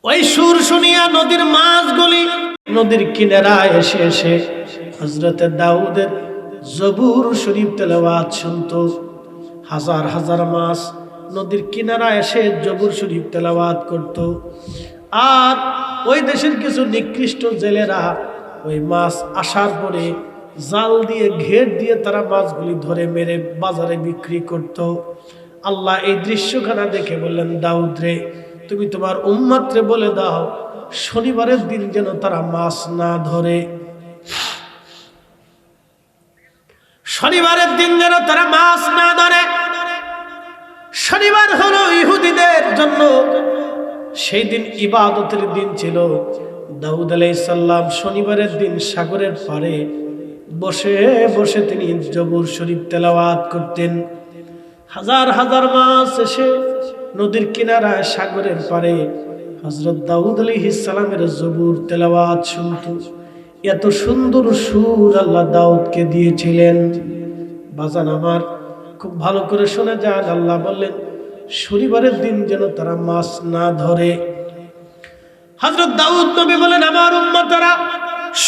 ওই সুর শুনিয়া নদীর মাছগুলি নদীর কিনারায় এসে এসে হযরতে দাউদের জবুর শরীফ তেলাওয়াত শুনতো। হাজার হাজার মাছ নদীর কিনারায় এসে জবুর শরীফ তেলাওয়াত করত। আর ওই দেশের কিছু নিকৃষ্ট জেলেরা ওই মাছ আসার পরে জাল দিয়ে ঘের দিয়ে তারা মাছগুলি ধরে মেরে বাজারে বিক্রি করত। আল্লাহ এই দৃশ্যখানা দেখে বললেন, দাউদ রে, তুমি তোমার উম্মতরে বলে দাও শনিবারের দিন যেন তারা মাছ না ধরে, শনিবারের দিন যেন তারা মাছ না ধরে। শনিবার হলো ইহুদিদের জন্য সেই দিন ইবাদতের দিন ছিল। দাউদ আলাইহিস সালাম শনিবারের দিন সাগরের পাড়ে বসে বসে তিনি জবুর শরীফ তেলাওয়াত করতেন। হাজার হাজার মাছ এসে নদীর কিনারায় সাগরের পাড়ে হযরত দাউদ আলাইহিস সালামের জবুর তেলাওয়াত শুনতো। এত সুন্দর সুর আল্লাহ দাউদকে দিয়েছিলেন। বাজান আমার খুব ভালো করে শুনে যান, আল্লাহ বললেন শনিবারের দিন যেন তারা মাছ না ধরে। হযরত দাউদ নবী বলেন, আমার উম্মতরা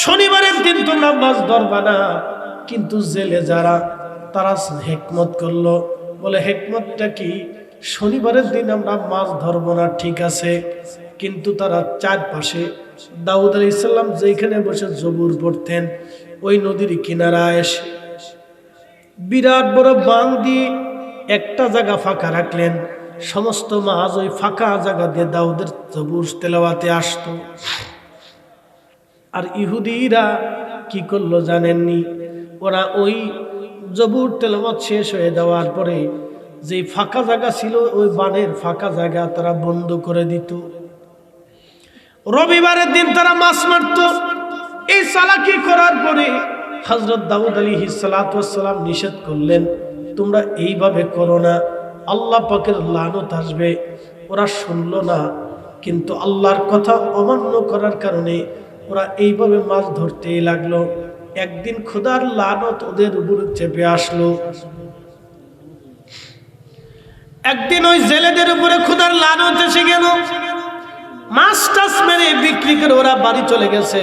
শনিবারের দিন তোমরা মাছ ধরবা না। কিন্তু জেলে যারা তারা হিকমত করলো, বলে হিকমতটা কি? শনিবারের দিন আমরা মাছ ধরবো না, ঠিক আছে, কিন্তু তারা চারপাশে দাউদ আলাইহিস সালাম যেখানে বসে জবুর পড়তেন ওই নদীর কিনারায় এসে বিরাট বড় বাঁধ দিয়ে একটা জায়গা ফাঁকা রাখলেন। সমস্ত মাছ ওই ফাঁকা জায়গা দিয়ে দাউদের জবুর তেলাওয়াতে আসতো। আর ইহুদিরা কি করলো জানেননি? ওরা ওই জবুর তেলাওয়াত শেষ হয়ে যাওয়ার পরে যে ফাঁকা জায়গা ছিল ওই বানের ফাঁকা জায়গা তারা বন্ধ করে দিত। রবিবারের দিন তারা মাছ মারত। এই চালাকি করার পরে হযরত দাউদ আলাইহিস সালাতু ওয়াস সালাম নিষেধ করলেন, তোমরা এইভাবে করো না, আল্লাহ পাকের লানত আসবে। ওরা শুনলো না, কিন্তু আল্লাহর কথা অমান্য করার কারণে ওরা এইভাবে মাছ ধরতেই লাগলো। একদিন খোদার লানত ওদের উপরে চেপে আসলো। একদিন ওই জেলেদের উপরে খোদার লানত এসে গেল। মাছ টাছ মেরে বিক্রি করে ওরা বাড়ি চলে গেছে।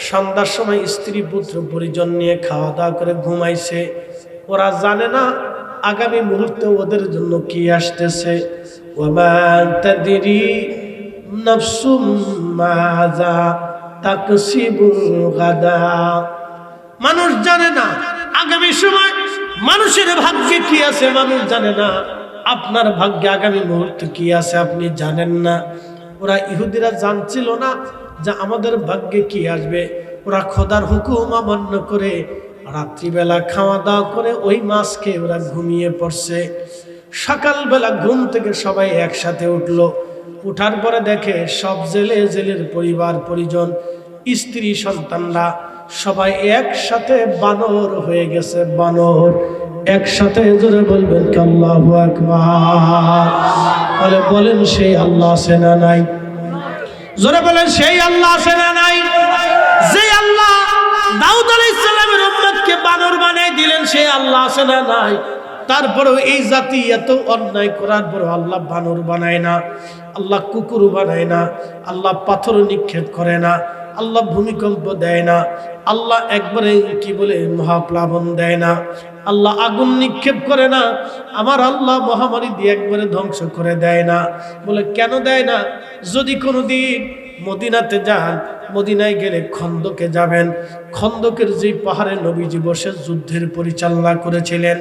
সন্ধ্যার সময় স্ত্রী পুত্র পরিজন নিয়ে খাওয়া দাওয়া করে ঘুমাইছে। ওরা জানে না আগামী মুহূর্তে ওদের জন্য কি আসতেছে। ওমা তাদরি নাফসুম মাযা তাকসিবু গাদা। মানুষ জানে না আগামী সময় মানুষের ভাগ্যে কি আছে, মানুষ জানে না আপনার ভাগ্যে আগামী মুহূর্তে কি আছে, আপনি জানেন না। ওরা ইহুদিরা জানছিল না যে আমাদের ভাগ্যে কি আসবে। ওরা খোদার হুকুম অমান্য করে রাত্রিবেলা খাওয়া দাওয়া করে ওই মাছ খেয়ে ওরা ঘুমিয়ে পড়ছে। সকালবেলা ঘুম থেকে সবাই একসাথে উঠলো। উঠার পরে দেখে সব জেলের পরিবার পরিজন, স্ত্রী সন্তানরা সবাই একসাথে বানর হয়ে গেছে। বানর একসাথে জোরে বলবেন কি আল্লাহু আকবার। বলে বলেন সেই আল্লাহ আছে না নাই? জোরে বলেন সেই আল্লাহ আছে না নাই? যে আল্লাহ দাউদ আলাইহিস সালামের উম্মতকে বানর বানাই দিলেন সেই আল্লাহ আছে না নাই? তারপরেও এই জাতি এত অন্যায় করার পর আল্লাহ বানর বানায় না, আল্লাহ কুকুর বানায় না, আল্লাহ পাথর নিক্ষেপ করে না, আল্লাহ ভূমিকম্প দেয় না, আল্লাহ একবারে কি বলে মহাপ্লাবন দেয় না, আল্লাহ আগুন নিক্ষেপ করে না, আমার আল্লাহ মহামারী দিয়ে একবারে ধ্বংস করে দেয় না। বলে কেন দেয় না? যদি কোনোদিন মদিনাতে যান, মদিনায় গেলে খন্দকে যাবেন। খন্দকের যে পাহাড়ে নবীজি বসে যুদ্ধের পরিচালনা করেছিলেন,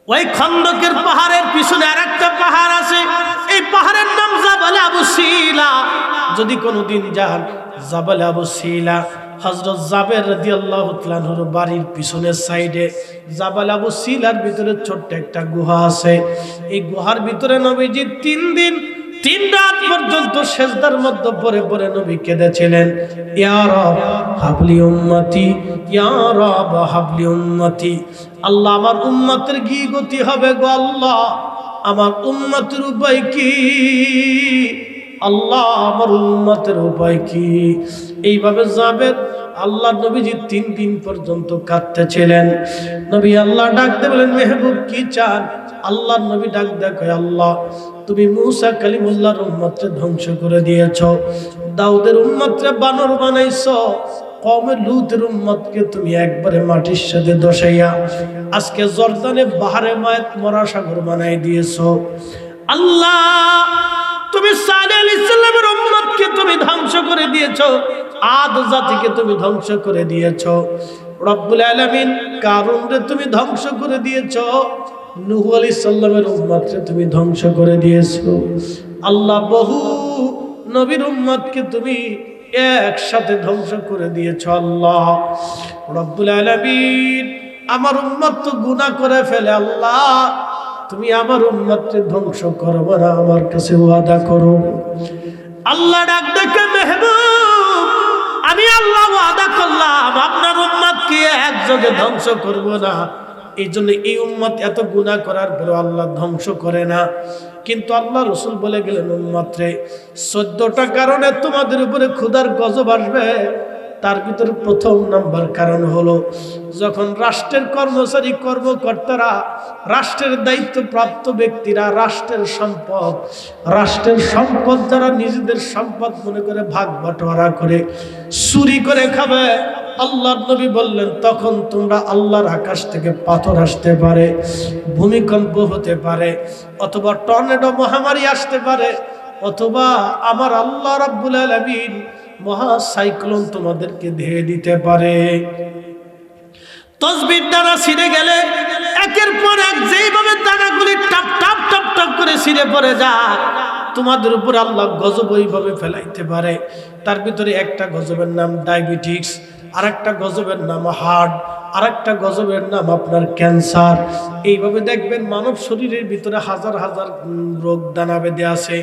ওই খন্দকের পাহাড়ের পিছনে আরেকটা পাহাড় আছে। এই পাহাড়ের নাম জাবাল আবু সিলা। যদি কোনোদিন যান জাবাল আবু সিলা, হযরত জাবের রাদিয়াল্লাহু তাআলা আনহুর বাড়ির পিছনের সাইডে জাবাল আবু সিলার ভিতরে ছোট্ট একটা গুহা আছে। এই গুহার ভিতরে নবীজি 3 দিন 3 রাত পর্যন্ত সেজদার মধ্যে পড়ে পড়ে নবী কেঁদেছিলেন, ইয়া রব হাবলি উম্মতি, ইয়া রব হাবলি উম্মতি। আল্লাহ আমার উম্মতের কি গতি হবে গো আল্লাহ, আমার উম্মতের উপায় কি? আল্লাহ আমার উম্মতের উপায় কি? এইভাবে জাবের আল্লাহ নবীজি 3 দিন পর্যন্ত কাঁদতেছিলেন। নবী আল্লাহ ডাকতে বলেন, মেহবুব কি চান? আল্লাহর নবী ডাক দেখে, আল্লাহ তুমি মূসা কালিমুল্লাহর উম্মতকে ধ্বংস করে দিয়েছো, দাউদের উম্মতকে বানর বানাইছো, কওমে লূতের উম্মতকে তুমি একবারে মাটির সাথে দশাইয়া আজকে জর্দানে বাহারে মায়াত মরা সাগর বানাই দিয়েছো। আল্লাহ তুমি সালেহ আলাইহিস সালামের উম্মতকে তুমি ধ্বংস করে দিয়েছো, আদ জাতিকে তুমি ধ্বংস করে দিয়েছো। রব্বুল আলামিন কারুনরে তুমি ধ্বংস করে দিয়েছো, নূহ আলাইহিস সালামের উম্মতকে তুমি ধ্বংস করে দিয়েছো। আল্লাহ বহু নবীর উম্মতকে তুমি একসাথে ধ্বংস করে দিয়েছো। আল্লাহ রব্বুল আলামিন আমার উম্মত তো গুনাহ করে ফেলে, আল্লাহ তুমি আমার উম্মতকে ধ্বংস করবে না, আমার কাছে ওয়াদা করো। আল্লাহ ডাক দেখে মেহবুব আমি আল্লাহ ওয়াদা করলাম আপনার উম্মতকে একযোগে ধ্বংস করব না। এই জন্য এই উম্মত এত গুনাহ করার পরেও আল্লাহ ধ্বংস করে না। কিন্তু আল্লাহ রসুল বলে গেলেন উম্মতরে 14টা কারণে তোমাদের উপরে ক্ষুধার গজব আসবে। তার ভিতরে প্রথম নাম্বার কারণ হলো যখন রাষ্ট্রের কর্মচারী কর্মকর্তারা, রাষ্ট্রের দায়িত্বপ্রাপ্ত ব্যক্তিরা রাষ্ট্রের সম্পদ যারা নিজেদের সম্পদ মনে করে ভাগ বাটোয়ারা করে চুরি করে খাবে, আল্লাহর নবী বললেন তখন তোমরা আল্লাহর আকাশ থেকে পাথর আসতে পারে, ভূমিকম্প হতে পারে, অথবা টর্নেডো মহামারী আসতে পারে, অথবা আমার আল্লাহ রাব্বুল আলামিন মহা সাইক্লোন তোমাদেরকে ধেয়ে দিতে পারে। তসবির দ্বারা ছিঁড়ে গেলে একের পর এক যেইভাবে দানাগুলি টপ টপ টপ টপ করে ছিঁড়ে পড়ে যায়, তোমাদের উপর আল্লাহ গজব ওইভাবে ফেলাইতে পারে। তার ভিতরে একটা গজবের নাম ডায়াবেটিস, আর একটা গজবের নাম হার্ট, আর একটা গজবের নাম আপনার ক্যান্সার। এইভাবে দেখবেন মানব শরীরের ভিতরে হাজার হাজার রোগ দানা বেঁধে আছে।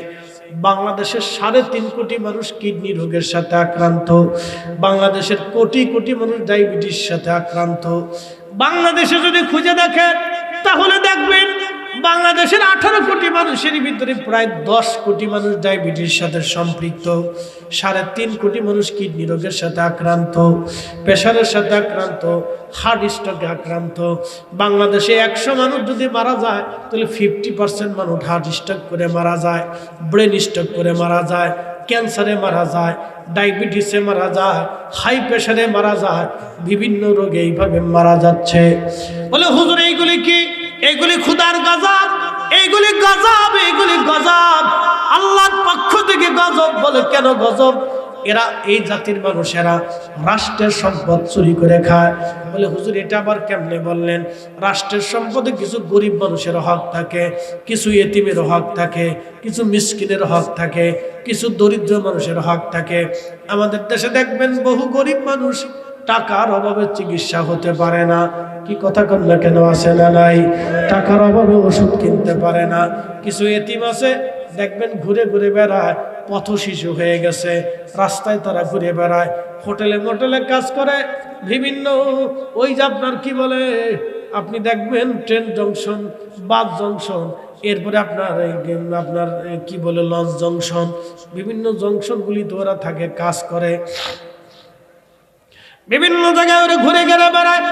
বাংলাদেশের 3.5 কোটি মানুষ কিডনি রোগের সাথে আক্রান্ত, বাংলাদেশের কোটি কোটি মানুষ ডায়াবেটিস সাথে আক্রান্ত। বাংলাদেশে যদি খুঁজে দেখেন তাহলে দেখবেন বাংলাদেশের 18 কোটি মানুষের ভিতরে প্রায় 10 কোটি মানুষ ডায়াবেটিস সাথে সম্পৃক্ত, 3.5 কোটি মানুষ কিডনি রোগের সাথে আক্রান্ত, প্রেশারের সাথে আক্রান্ত, হার্ট স্ট্রোকে আক্রান্ত। বাংলাদেশে 100 মানুষ যদি মারা যায় তাহলে 50% মানুষ হার্ট স্ট্রোক করে মারা যায়, ব্রেন স্ট্রোক করে মারা যায়, ক্যান্সারে মারা যায়, ডায়াবেটিসে মারা যায়, হাই প্রেশারে মারা যায়, বিভিন্ন রোগে এইভাবে মারা যাচ্ছে। বলে হুজুর এইগুলি কি? এইগুলি ক্ষুধার গজব, এইগুলি গজব, এইগুলি গজব, আল্লাহর পক্ষ থেকে গজব। বলে কেন গজব? এরা এই জাতির মানুষেরা রাষ্ট্রের সম্পদ চুরি করে খায়। বলে হুজুর এটা আবার কেমনে বললেন? রাষ্ট্রের সম্পদে কিছু গরিব মানুষের হক থাকে, কিছু এতিমের হক থাকে, কিছু মিসকিনের হক থাকে, কিছু দরিদ্র মানুষের হক থাকে। আমাদের দেশে দেখবেন বহু গরিব মানুষ টাকার অভাবে চিকিৎসা হতে পারে না। কি কথা কন না কেন? আছে না নাই? টাকার অভাবে ওষুধ কিনতে পারে না। কিছু এতিম আছে দেখবেন ঘুরে ঘুরে বেড়ায়, পথ শিশু হয়ে গেছে, রাস্তায় তারা ঘুরে বেড়ায়, হোটেলে মোটেলে কাজ করে, বিভিন্ন ওই যে আপনার কি বলে, আপনি দেখবেন ট্রেন জংশন, বাস জংশন, এরপরে আপনার কি বলে লঞ্চ জংশন, বিভিন্ন জংশনগুলিতে ওরা থাকে, কাজ করে, বিভিন্ন জায়গায় ওরা ঘুরে ঘুরে বেড়ায়।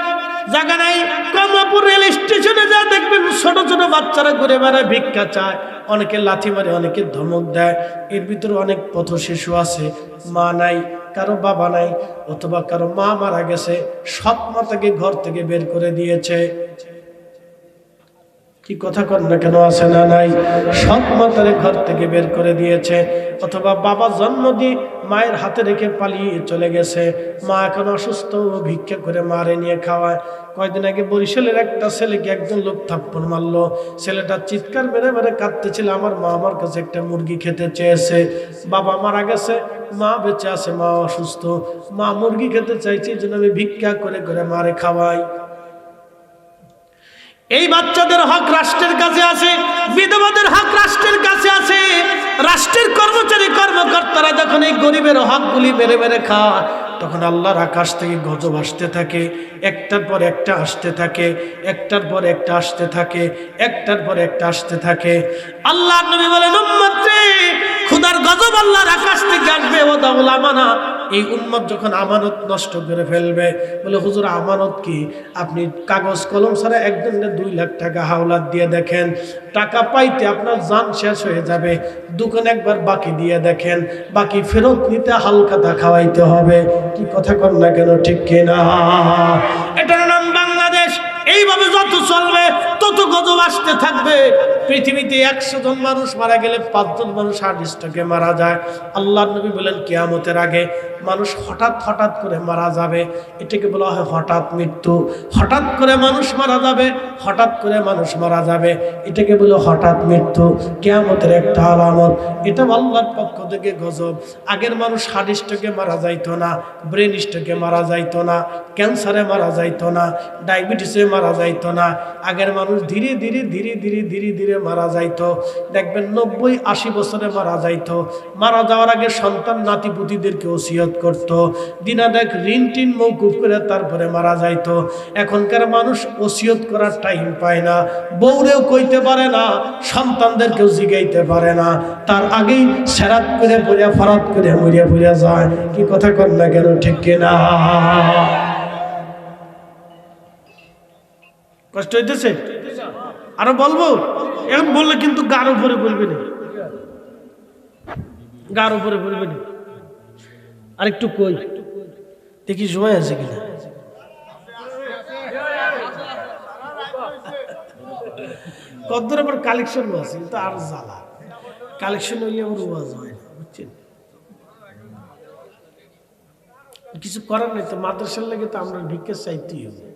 জায়গা নাই। কমলাপুর রেল স্টেশনে যা দেখবেন ছোট ছোট বাচ্চারা ঘুরে বেড়ায়, ভিক্ষা চায়, অনেকে লাথি মারে, অনেকে ধমক দেয়। এর ভিতরে অনেক পথ শিশু আছে, মা নাই, কারো বাবা নাই, অথবা কারো মা মারা গেছে, সৎ মা তাকে ঘর থেকে বের করে দিয়েছে। কি কথা কর না কেন? আছে না নাই? সৎ মা তারে ঘর থেকে বের করে দিয়েছে, অথবা বাবা জন্ম দিয়ে মায়ের হাতে রেখে পালিয়ে চলে গেছে, মা এখন অসুস্থ, ভিক্ষা করে মারে নিয়ে খাওয়ায়। কয়দিন আগে বরিশালের একটা ছেলেকে একজন লোক থাপ্পড় মারলো, ছেলেটা চিৎকার মেরে মেরে কাঁদতেছিল, আমার মা আমার কাছে একটা মুরগি খেতে চেয়েছে, বাবা মারা গেছে, মা বেঁচে আছে, মা অসুস্থ, মা মুরগি খেতে চাইছে, এই জন্য আমি ভিক্ষা করে করে মারে খাওয়াই। এই বাচ্চাদের হক রাষ্ট্রের কাছে আছে, বিধবাদের হক রাষ্ট্রের কাছে আছে। রাষ্ট্রের কর্মচারী কর্মকর্তারা যখন এই গরিবের হকগুলি মেরে মেরে খায়, তখন আল্লাহর আকাশ থেকে গজব আসতে থাকে, একটার পর একটা আসতে থাকে, একটার পর একটা আসতে থাকে, একটার পর একটা আসতে থাকে। আল্লাহর নবী বলেন, উম্মত রে, খোদার গজব আল্লাহর আকাশ থেকে আসবে, ও দাউল আমানা, এই উম্মত যখন আমানত নষ্ট করে ফেলবে, বলে হুজুর আমানত কি? আপনি কাগজ কলম ছাড়া একজনের 2 লাখ টাকা হাওলাত দিয়ে দেখেন, টাকা পাইতে আপনার জান শেষ হয়ে যাবে। দোকান একবার বাকি দিয়ে দেখেন, বাকি ফেরত নিতে হালখাতা খাওয়াইতে হবে। কি কথা কর না কেন, ঠিক কিনা? এটার নাম বাংলাদেশ। এইভাবে যত চলবে তত গজব আসতে থাকবে। পৃথিবীতে 100 জন মানুষ মারা গেলে 5 জন মানুষ হার্ট স্ট্রোকে মারা যায়। আল্লাহর নবী বলেন কিয়ামতের আগে মানুষ হঠাৎ হঠাৎ করে মারা যাবে, এটাকে বলা হয় হঠাৎ মৃত্যু। হঠাৎ করে মানুষ মারা যাবে, হঠাৎ করে মানুষ মারা যাবে, এটাকে বলে হঠাৎ মৃত্যু। কিয়ামতের একটা আলামত। এটা আল্লাহর পক্ষ থেকে গজব। আগের মানুষ হার্ট স্ট্রোকে মারা যাইতো না, ব্রেন স্ট্রোকে মারা যাইতো না, ক্যান্সারে মারা যাইতো না, ডায়াবেটিসে মারা যাইতো না। আগের মানুষ ধীরে ধীরে ধীরে ধীরে ধীরে ধীরে মারা যাইতো। দেখবেন 90-80 বছরে মারা যাইতো। মারা যাওয়ার আগে সন্তান নাতি পুতিদেরকে ওসিয়ত করত, দিনা দেখ ঋণ টিন মৌকুফ করে তারপরে মারা যাইতো। এখনকার মানুষ ওসিয়ত করার টাইম পায় না, বউরেও কইতে পারে না, সন্তানদেরকেও জিগাইতে পারে না, তার আগেই সেরাত করে পড়িয়া ফরাত করে মরিয়া পড়িয়া যায়। কি কথা কর না কেন, ঠিক কিনা? কষ্ট হইতেছে? আরো বলবো? এখন বললে কিন্তু গার উপরে বলবে না, গার উপরে বলবে না। আরেকটু কই দেখি সময় আছে কিনা। কদ্দুর আবার কালেকশন আছে, কিন্তু আর জ্বালা। কালেকশন হইলে আমার ওয়াজ হয় না, বুঝছেন? কিছু করার নেই তো, মাদ্রাসার লাগে তো আমরা ভিক্ষা চাইতেই হবে,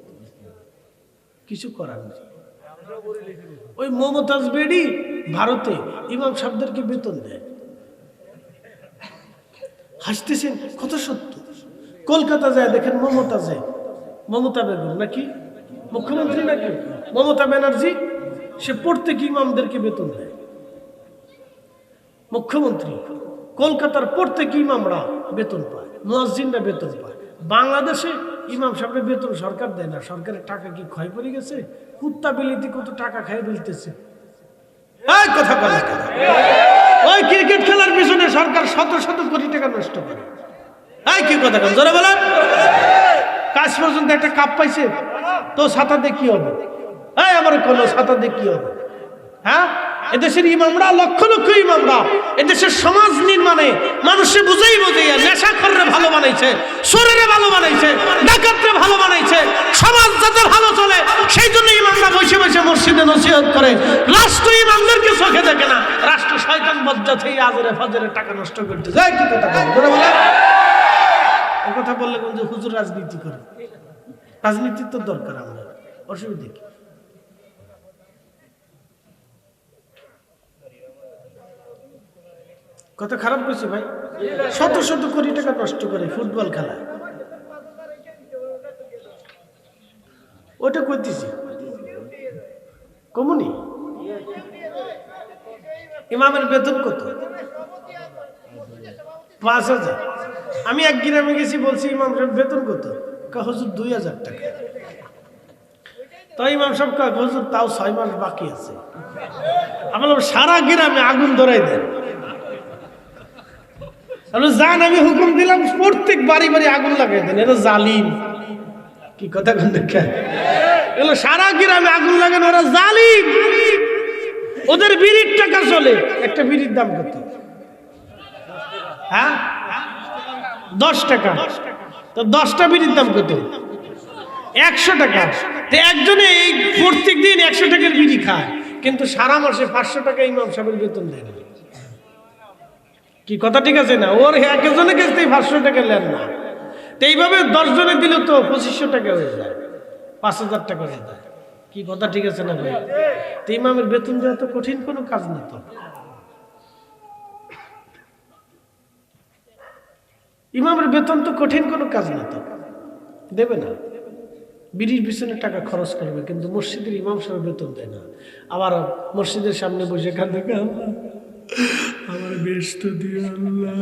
কিছু করার নেই। ওই মমতাজ বেডি ভারতে ইমাম সাহেবদেরকে বেতন দেয়। হাসতেছেন, কত সত্য। কলকাতা যায় দেখেন মমতাজে, মমতা বেগম নাকি মুখ্যমন্ত্রী নাকি মমতা ব্যানার্জি, সে প্রত্যেক ইমামদেরকে বেতন দেয়। মুখ্যমন্ত্রী কলকাতার প্রত্যেক ইমামরা বেতন পায়, মুয়াজ্জিনরা বেতন পায়। বাংলাদেশে ইমাম সাহেবের বেতন সরকার দেয় না। সরকারের টাকা কি ক্ষয় পড়ে গেছে? কুত্তা বিলিতি কত টাকা খাই বলতেছে। কথা বলে ওই ক্রিকেট খেলার পিছনে সরকার শত শত কোটি টাকা নষ্ট করে। কি কথা কন জোরে বলেন। কাজ পর্যন্ত একটা কাপ পাইছে তো ছাতা দিয়ে কি হবে? আমার কোন ছাতা দিয়ে কি হবে? হ্যাঁ, এদেশের ইমামরা, লক্ষ লক্ষ ইমামরা এদেশের সমাজ নির্মাণে মানুষে বুঝাই বুঝাইয়া নেশাখোররে ভালো বানাইছে, চোরেরে ভালো বানাইছে, ডাকাতরে ভালো বানাইছে। সমাজ যাতে ভালো চলে সেই জন্য ইমামরা বসে বসে মসজিদে নসিহত করে। রাষ্ট্র ইমামদেরকে চোখে দেখে না, রাষ্ট্র শয়তান বজ্জা থেকে আজরে ফাজরে টাকা নষ্ট করতে যায়। কি কথা বলে? এই কথা বললে কোন যে হুজুর রাজনীতি করে। রাজনীতির তো দরকার, আমরা অসুবিধা কি? কত খারাপ করছে ভাই, শত শত কোটি টাকা নষ্ট করে ফুটবল খেলা। ওটা করতেছি কমুনি। ইমামের বেতন কত? 5,000। আমি এক গ্রামে গেছি, বলছি ইমামের বেতন কত? হুজুর 2,000 টাকা। তাই ইমাম সাহেব কয় হুজুর তাও 6 মাস বাকি আছে। আমি বললাম সারা গ্রামে আগুন ধরাই দেন। যান, আমি হুকুম দিলাম প্রত্যেক বাড়ি বাড়ি আগুন লাগাই দেন, এটা জালিম। কি কথা এগুলো সারা গ্রামে আগুন লাগানো, ওরা জালিম। ওদের বিড়ির টাকা চলে। একটা বিড়ির দাম কত? হ্যাঁ, 10 টাকা। তো 10টা বিড়ির দাম কত? 100 টাকা। তো একজনে এই প্রত্যেক দিন 100 টাকার বিড়ি খায়, কিন্তু সারা মাসে 500 টাকা ইমাম সাহেবের বেতন দেয় না। কি কথা ঠিক আছে না? ওর একজনের কাছ থেকে 500 টাকা নেন না। তো এইভাবে 10 জনে দিলে তো 2500 টাকা হয়ে যায়, 5,000 টাকা হয়ে যায়। কি কথা ঠিক আছে না ভাই? তো ইমামের বেতন দেওয়া তো কঠিন কোনো কাজ না। তো ইমামের বেতন তো কঠিন কোনো কাজ না, তো দেবে না। বিড়ির পিছনে টাকা খরচ করবে, কিন্তু মসজিদের ইমাম সাহেব বেতন দেয় না। আবার মসজিদের সামনে বসে কাঁদে, আমার বেশটা দিয়ে আল্লাহ।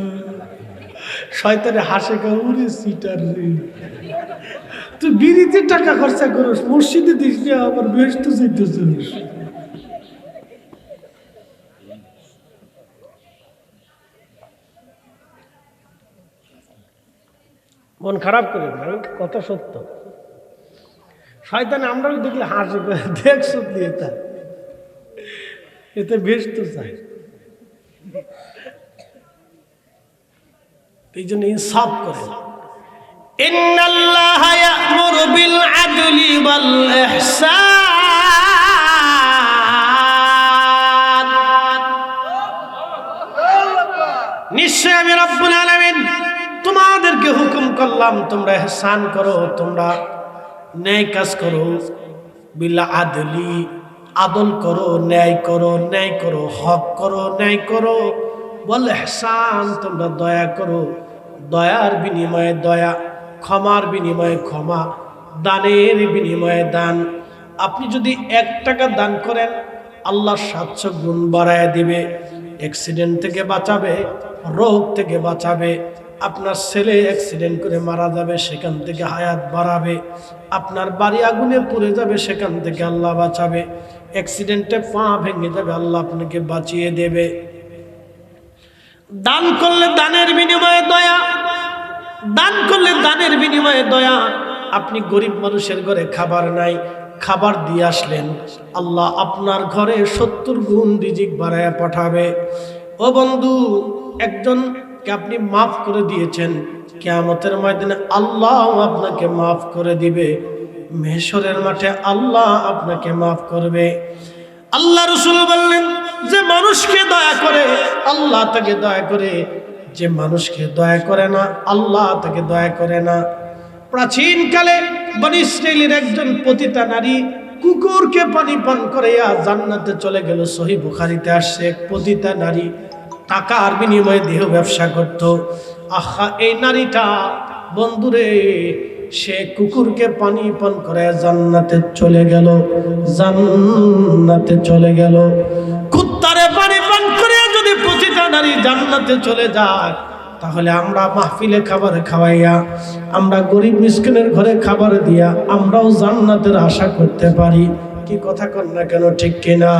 শয়তানে হাসে, কাউরে সিটার রে, তুই বিড়িতে টাকা খরচা করিস, মসজিদে দিস না, আমার বেশটা চাইতেছিস। মন খারাপ করে না, কথা সত্য। শয়তান আমরাও দেখলে হাসি দেখছো দিয়ে তা এতে বেশ তো চাই। এই জন্য ইনসাফ করে। ইন্নাল্লাহা ইয়া'মুরু বিল আদলি ওয়াল ইহসান, নিশ্চয় আমি রব্বুল আলামিন তোমাদেরকে হুকুম করলাম তোমরা ইহসান করো, তোমরা ন্যায় কাজ করো। বিল আদলি, আদল করো, ন্যায় করো, ন্যায় করো, হক করো, ন্যায় করো। ওয়াল ইহসান, তোমরা দয়া করো, দয়ার বিনিময়ে দয়া, ক্ষমার বিনিময়ে ক্ষমা, দানের বিনিময়ে দান। আপনি যদি 1 টাকা দান করেন আল্লাহ 700 গুণ বাড়ায় দিবে। অ্যাক্সিডেন্ট থেকে বাঁচাবে, রোগ থেকে বাঁচাবে। আপনার ছেলে অ্যাক্সিডেন্ট করে মারা যাবে, সেখান থেকে হায়াত বাড়াবে। আপনার বাড়ি আগুনে পুড়ে যাবে, সেখান থেকে আল্লাহ বাঁচাবে। অ্যাক্সিডেন্টে পা ভেঙে যাবে, আল্লাহ আপনাকে বাঁচিয়ে দেবে। দান করলে দানের বিনিময়ে দয়া, দান করলে দানের বিনিময়ে দয়া। আপনি গরিব মানুষের ঘরে খাবার নাই, খাবার দিয়ে আসলেন, আল্লাহ আপনার ঘরে 70 গুণ রিজিক বাড়ায় পাঠাবে। ও বন্ধু, একজনকে আপনি মাফ করে দিয়েছেন, কিয়ামতের ময়দানে আল্লাহ আপনাকে মাফ করে দিবে। মেহশরের মাঠে আল্লাহ আপনাকে মাফ করবে। আল্লাহ রাসূল বললেন, যে মানুষকে দয়া করে আল্লাহ তাকে দয়া করে, যে মানুষকে দয়া করে না আল্লাহ তাকে দয়া করে না। প্রাচীনকালে বনী ইসরাইলের একজন পতিতা নারী কুকুরকে পানি পান করাইয়া জান্নাতে চলে গেল। সহিহ বুখারীতে আসছে, এক পতিতা নারী টাকার বিনিময়ে দেহ ব্যবসা করত। আহা, এই নারীটা বন্ধুরে, সে কুকুরকে পানি পান করে জান্নাতে চলে গেল, জান্নাতে চলে গেল। কুত্তারে পানি পান করে যদি পতিতা নারী জান্নাতে চলে যায়, তাহলে আমরা মাহফিলে খাবার খাওয়াইয়া, আমরা গরিব মিসকিনের ঘরে খাবার দিয়া আমরাও জান্নাতের আশা করতে পারি। কি কথা কন না কেন, ঠিক কিনা?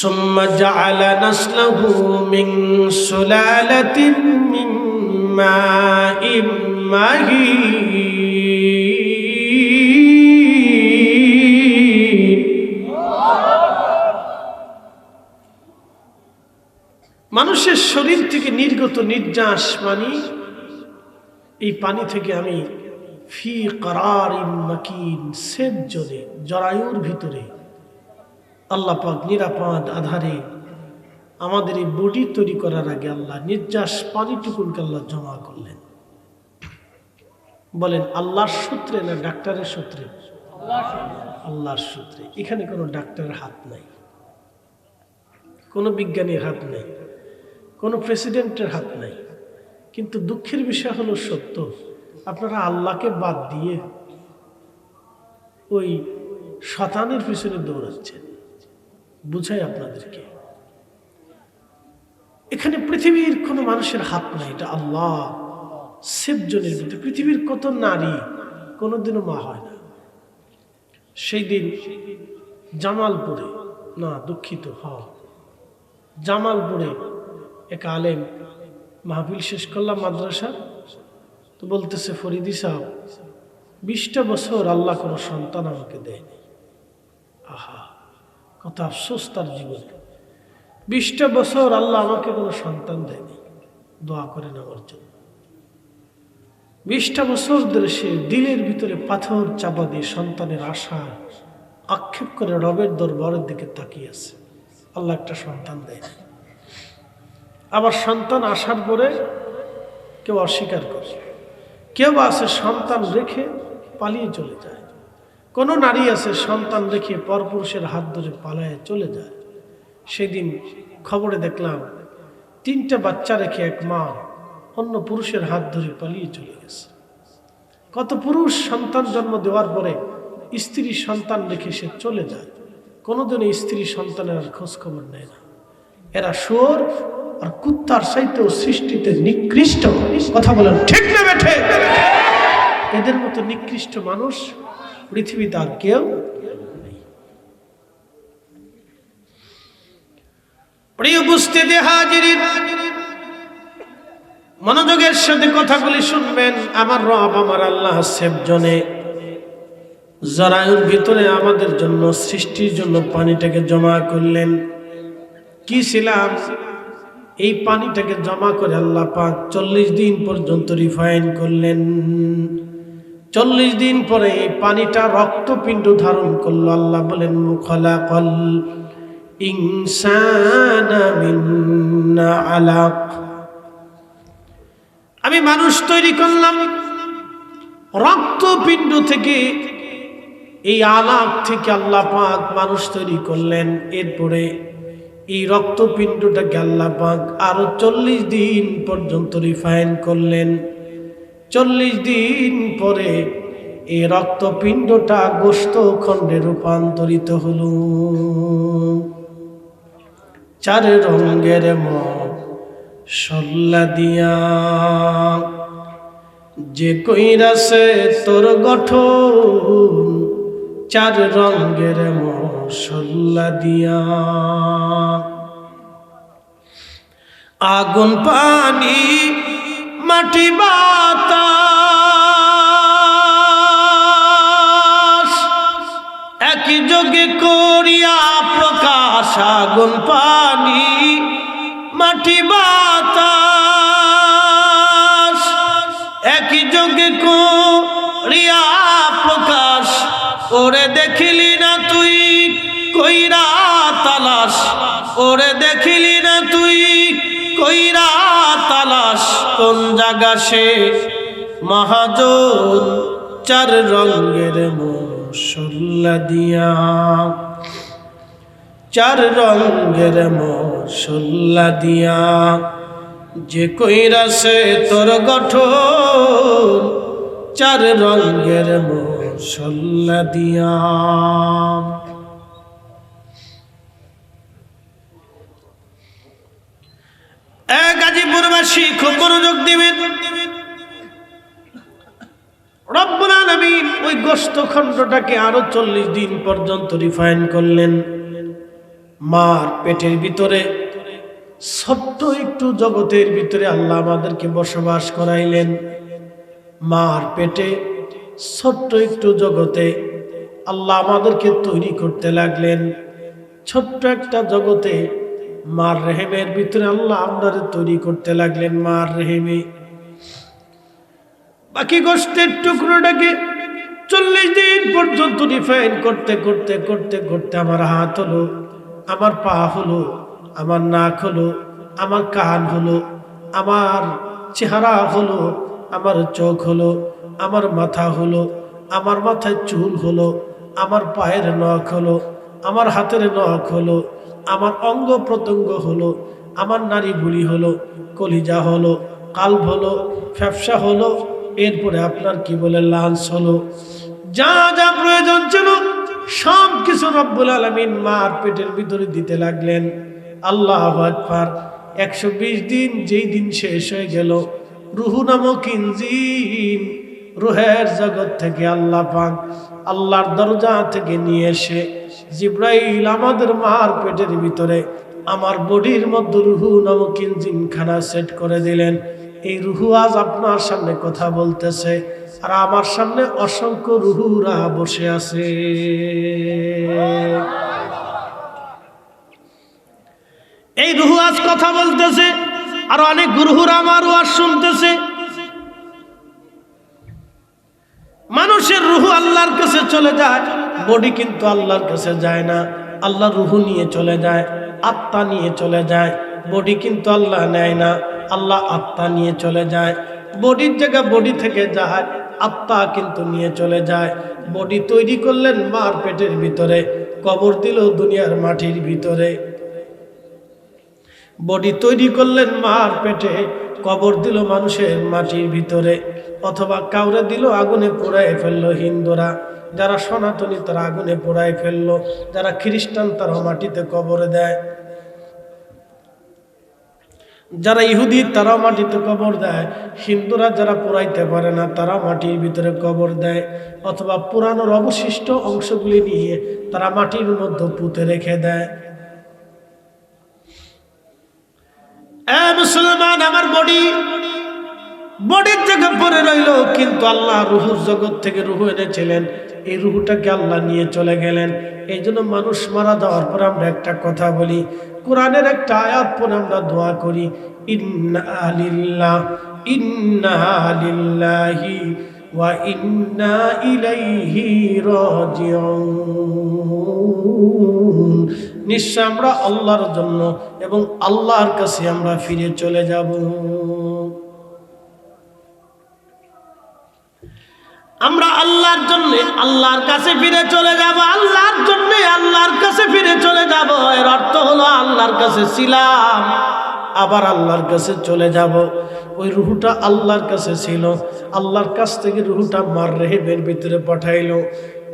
সুম্মা জাআলা নাসলাহু মিন সুলালাতিন মিন মাইম মাহিন। মানুষের শরীর থেকে নির্গত নির্যাস পানি, এই পানি থেকে আমি ফি করারিন মাকিন, সেফ জোনে, জরায়ুর ভিতরে আল্লাহ পাক নিরাপদ আধারে আমাদের এই বডি তৈরি করার আগে আল্লাহ নির্যাস পানিটুকুনকে আল্লাহ জমা করলেন। বলেন আল্লাহর সূত্রে না ডাক্তারের সূত্রে? আল্লাহর সূত্রে। এখানে কোনো ডাক্তারের হাত নাই, কোনো বিজ্ঞানীর হাত নাই, কোনো প্রেসিডেন্টের হাত নাই। কিন্তু দুঃখের বিষয় হলো সত্য, আপনারা আল্লাহকে বাদ দিয়ে ওই শয়তানের পিছনে দৌড়াচ্ছেন। বুঝাই আপনাদেরকে, এখানে পৃথিবীর কোনো মানুষের হাত নাই, এটা আল্লাহ সেফ জোনের ভিতরে। পৃথিবীর কত নারী কোনোদিনও মা হয় না। সেই দিন জামালপুরে, না দুঃখিত, জামালপুরে এক আলেম মাহফিল শেষ করলাম মাদ্রাসা, তো বলতেছে, ফরিদি সাহেব 20টা বছর আল্লাহ কোনো সন্তান আমাকে দেয়নি। আহা, কত আফসোস তার জীবনে। 20টা বছর আল্লাহ আমাকে কোনো সন্তান দেয়নি, দোয়া করেন আমার জন্য। 20টা বছর ধরে সে দিলের ভিতরে পাথর চাপা দিয়ে সন্তানের আশা আক্ষেপ করে রবের দরবারের দিকে তাকিয়ে আছে। আল্লাহ একটা সন্তান দেয়নি। আবার সন্তান আসার পরে কেউ অস্বীকার করে, কেউ আছে সন্তান রেখে পালিয়ে চলে যায়। কোনো নারী আছে সন্তান রেখে পরপুরুষের হাত ধরে পালায়ে চলে যায়। সেদিন খবরে দেখলাম 3টা বাচ্চা রেখে এক মা অন্য পুরুষের হাত ধরে পালিয়ে চলে গেছে। কত পুরুষ সন্তান জন্ম দেওয়ার পরে স্ত্রী সন্তান রেখে সে চলে যায়, কোনোদিনও স্ত্রী সন্তানের আর খোঁজ খবর নেয় না। এরা শুয়োর আর কুত্তার চাইতেও সৃষ্টিতে নিকৃষ্ট। কথা বলেন ঠিক না বেঠে? এদের মতো নিকৃষ্ট মানুষ পৃথিবীতে আর কেউ নেই। প্রিয় উপস্থিতি হাজিরিন, মনোযোগের সাথে কথাগুলি শুনবেন। আমার রব আমার আল্লাহ সেফ জোনে জরায়ুর ভিতরে আমাদের জন্য সৃষ্টির জন্য পানিটাকে জমা করলেন। কি ছিলাম, এই পানিটাকে জমা করে আল্লাহ পাক 40 দিন পর্যন্ত রিফাইন করলেন। 40 দিন পরে এই পানিটা রক্তপিণ্ড ধারণ করলো। আল্লাহ বলেন খালাকাল ইনসানা মিন আলাক, আমি মানুষ তৈরি করলাম রক্তপিণ্ড থেকে। এই আলাক থেকে আল্লাহ পাক মানুষ তৈরি করলেন। এরপরে এই রক্তপিণ্ডটাকে আল্লাহ পাক আরো 40 দিন পর্যন্ত রিফাইন করলেন। 40 দিন পরে এই রক্তপিণ্ডটা গোশত খণ্ডে রূপান্তরিত হলো। 4 রঙের মশলা দিয়া যে কইরাছে তোর গঠন, 4 রঙের মশলা দিয়া। আগুন পানি মাটি বাতাস একই যোগে করিয়া প্রকাশ। আগুন পানি মাটি বাতাস একই যোগে করিয়া প্রকাশ। ওরে দেখিলি না তুই কইরা তালাশ, ওরে দেখিলি না তুই কইরা তালাশ। কোন জায়গা সে মহাজন 4 রঙের মশলা দিয়া, 4 রঙের মশলা দিয়া যে কইরাছে তোর গঠন, 4 রঙের মশলা দিয়া। গাজীপুরবাসী খুব মনোযোগ দিবেন। রব্বুল আলামিন ওই গোশত খণ্ডটাকে আরো 40 দিন পর্যন্ত রিফাইন করলেন। মার পেটের ভিতরে ছোট্ট একটু জগতের ভিতরে আল্লাহ আমাদেরকে বসবাস করাইলেন। মার পেটে ছোট্ট একটু জগতে আল্লাহ আমাদেরকে তৈরি করতে লাগলেন। ছোট্ট একটা জগতে মার রেহেমের ভিতরে আল্লাহ আমাদের তৈরি করতে লাগলেন। মার রেহেমে বাকি গোশতের টুকরোটাকে 40 দিন পর্যন্ত রিফাইন করতে করতে করতে করতে আমার হাত হলো, আমার পা হলো, আমার নাক হলো, আমার কান হলো, আমার চেহারা হলো, আমার চোখ হলো, আমার মাথা হলো, আমার মাথায় চুল হলো, আমার পায়ের নখ হলো, আমার হাতের নখ হলো, আমার অঙ্গ প্রত্যঙ্গ হলো, আমার নাড়ি ভুঁড়ি হলো, কলিজা হলো, কাল্ব হলো, ফ্যাপসা হলো, এরপরে আপনার কি বলে লাঞ্চ হলো। যা যা প্রয়োজন ছিল সব কিছু রব্বুল আলামিন মার পেটের ভিতরে দিতে লাগলেন। আল্লাহু আকবার। 120 দিন যেই দিন শেষ হয়ে গেল, রুহু নামক ইঞ্জিন রুহের জগৎ থেকে আল্লাহ পাক আল্লাহর দরজা থেকে নিয়ে এসে জিব্রাইল আমাদের মার পেটের ভিতরে আমার বডির মধ্যে রুহু নামক ইঞ্জিন খানা সেট করে দিলেন। এই রুহু আজ আপনার সামনে কথা বলতেছে, আর আমার সামনে অসংখ্য রুহুরা বসে আছে। এই রুহু আজ কথা বলতেছে, আর অনেক রুহুরা আমার ওয়াজ শুনতেছে। মানুষের রুহু আল্লাহর কাছে চলে যায়, বডি কিন্তু আল্লাহর কাছে যায় না। আল্লাহ রুহু নিয়ে চলে যায়, আত্মা নিয়ে চলে যায়। বডি কিন্তু আল্লাহ নেয় না, আল্লাহ আত্মা নিয়ে চলে যায়। বডির জায়গা বডি থেকে যায়, আত্মা কিন্তু নিয়ে চলে যায়। বডি তৈরি করলেন মার পেটের ভিতরে, কবর দিল দুনিয়ার মাটির ভিতরে। বডি তৈরি করলেন মার পেটে, কবর দিল মানুষের মাটির ভিতরে, অথবা কাউরে দিল আগুনে পোড়ায় ফেললো। হিন্দুরা যারা সনাতনী তারা আগুনে পোড়ায় ফেললো, যারা খ্রিস্টান তারা মাটিতে কবরে দেয়, যারা ইহুদি তারাও মাটিতে কবর দেয়। হিন্দুরা যারা পোড়াইতে পারে না তারা মাটির ভিতরে কবর দেয়, অথবা পুরানোর অবশিষ্ট অংশগুলি নিয়ে তারা মাটির মধ্যে পুঁতে রেখে দেয়। মুসলমান, আমার বডি বডির থেকে পড়ে রইল, কিন্তু আল্লাহ রুহুর জগৎ থেকে রুহু এনেছিলেন, এই রুহুটাকে আল্লাহ নিয়ে চলে গেলেন। এই জন্য মানুষ মারা যাওয়ার পর আমরা একটা কথা বলি, কোরআনের একটা আয়াত পড়ে আমরা দোয়া করি, ইন্না লিল্লাহি ওয়া ইন্না ইলাইহি রাজিউন। নিশ্চয় আমরা আল্লাহর জন্য এবং আল্লাহর কাছে আমরা ফিরে চলে যাব। আমরা আল্লাহর জন্য আল্লাহর কাছে ফিরে চলে যাব, আল্লাহর জন্য আল্লাহর কাছে ফিরে চলে যাব। এর অর্থ হলো আল্লাহর কাছে ছিলাম, আবার আল্লাহর কাছে চলে যাব। ওই রুহুটা আল্লাহর কাছে ছিল, আল্লাহর কাছ থেকে রুহুটা মার রেহেমের ভিতরে পাঠাইলো।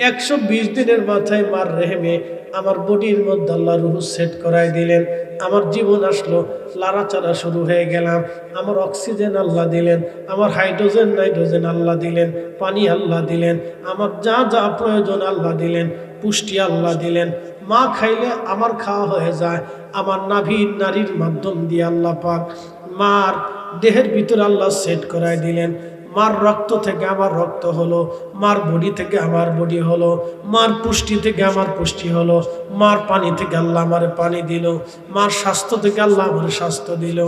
120 দিনের মাথায় মার রেহেমে আমার বডির মধ্যে আল্লাহ রুহু সেট করাই দিলেন। আমার জীবন আসলো, লাড়াচাড়া শুরু হয়ে গেলাম। আমার অক্সিজেন আল্লাহ দিলেন, আমার হাইড্রোজেন নাইট্রোজেন আল্লাহ দিলেন, পানি আল্লাহ দিলেন, আমার যা যা প্রয়োজন আল্লাহ দিলেন, পুষ্টি আল্লাহ দিলেন। মা খাইলে আমার খাওয়া হয়ে যায়, আমার নারীর মাধ্যম দিয়ে আল্লাহ পাক মার দেহের ভিতরে আল্লাহ সেট করাই দিলেন। মার রক্ত থেকে আমার রক্ত হলো, মার বডি থেকে আমার বডি হলো, মার পুষ্টি থেকে আমার পুষ্টি হলো, মার পানি থেকে আল্লাহ আমার পানি দিল, মার স্বাস্থ্য থেকে আল্লাহ আমার স্বাস্থ্য দিল।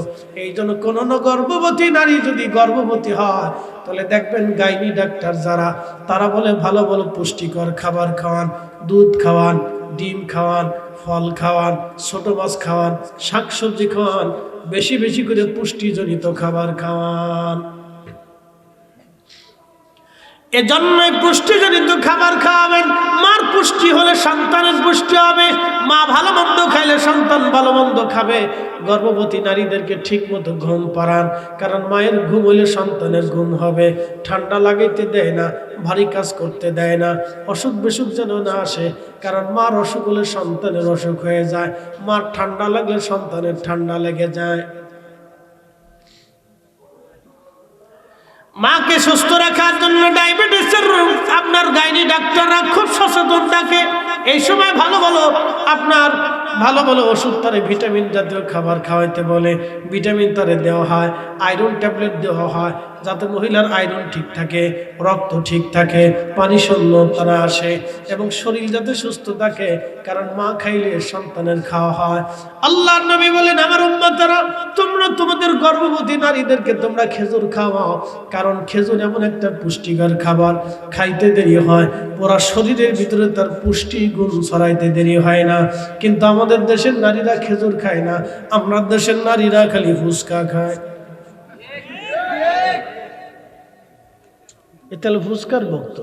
এই জন্য কোনো গর্ভবতী নারী যদি গর্ভবতী হয়, তাহলে দেখবেন গাইনি ডাক্তার যারা, তারা বলে ভালো ভালো পুষ্টিকর খাবার খাওয়ান, দুধ খাওয়ান, ডিম খাওয়ান, ফল খাওয়ান, ছোট মাছ খাওয়ান, শাকসবজি খাওয়ান, বেশি বেশি করে পুষ্টিজনিত খাবার খাওয়ান। এজন্যই পুষ্টিজনিত খাবার খাওয়াবেন। মার পুষ্টি হলে সন্তানের পুষ্টি হবে। মা ভালো মন্দ খাইলে সন্তান ভালো মন্দ খাবে। গর্ভবতী নারীদেরকে ঠিক মতো ঘুম পাড়ান, কারণ মায়ের ঘুম হলে সন্তানের ঘুম হবে। ঠান্ডা লাগাইতে দেয় না, ভারী কাজ করতে দেয় না, অসুখ বিসুখ যেন না আসে, কারণ মার অসুখ হলে সন্তানের অসুখ হয়ে যায়, মার ঠান্ডা লাগলে সন্তানের ঠান্ডা লেগে যায়। মাকে সুস্থ রাখার জন্য ডায়াবেটিসের আপনার গাইনি ডাক্তাররা খুব সচেতন থাকে। এই সময় ভালো ভালো ওষুধ তারে ভিটামিন জাতীয় খাবার খাওয়াইতে বলে, ভিটামিন তারে দেওয়া হয়, আয়রন ট্যাবলেট দেওয়া হয়, যাতে মহিলার আয়রন ঠিক থাকে, রক্ত ঠিক থাকে, পানি শূন্যতা আসে এবং শরীর যাতে সুস্থ থাকে, কারণ মা খাইলে সন্তানের খাওয়া হয়। আল্লাহর নবী বলেন, আমার উম্মতেরা, তোমরা তোমাদের গর্ভবতী নারীদেরকে তোমরা খেজুর খাওয়াও, কারণ খেজুর এমন একটা পুষ্টিকর খাবার, খাইতে দেরি হয়, পুরা শরীরের ভিতরে তার পুষ্টি গুণ ছড়াইতে দেরি হয় না। কিন্তু আমাদের দেশের নারীরা খেজুর খায় না, আমরা দেশের নারীরা খালি ফুচকা খায়। তাহলে ফুচকার ভক্ত,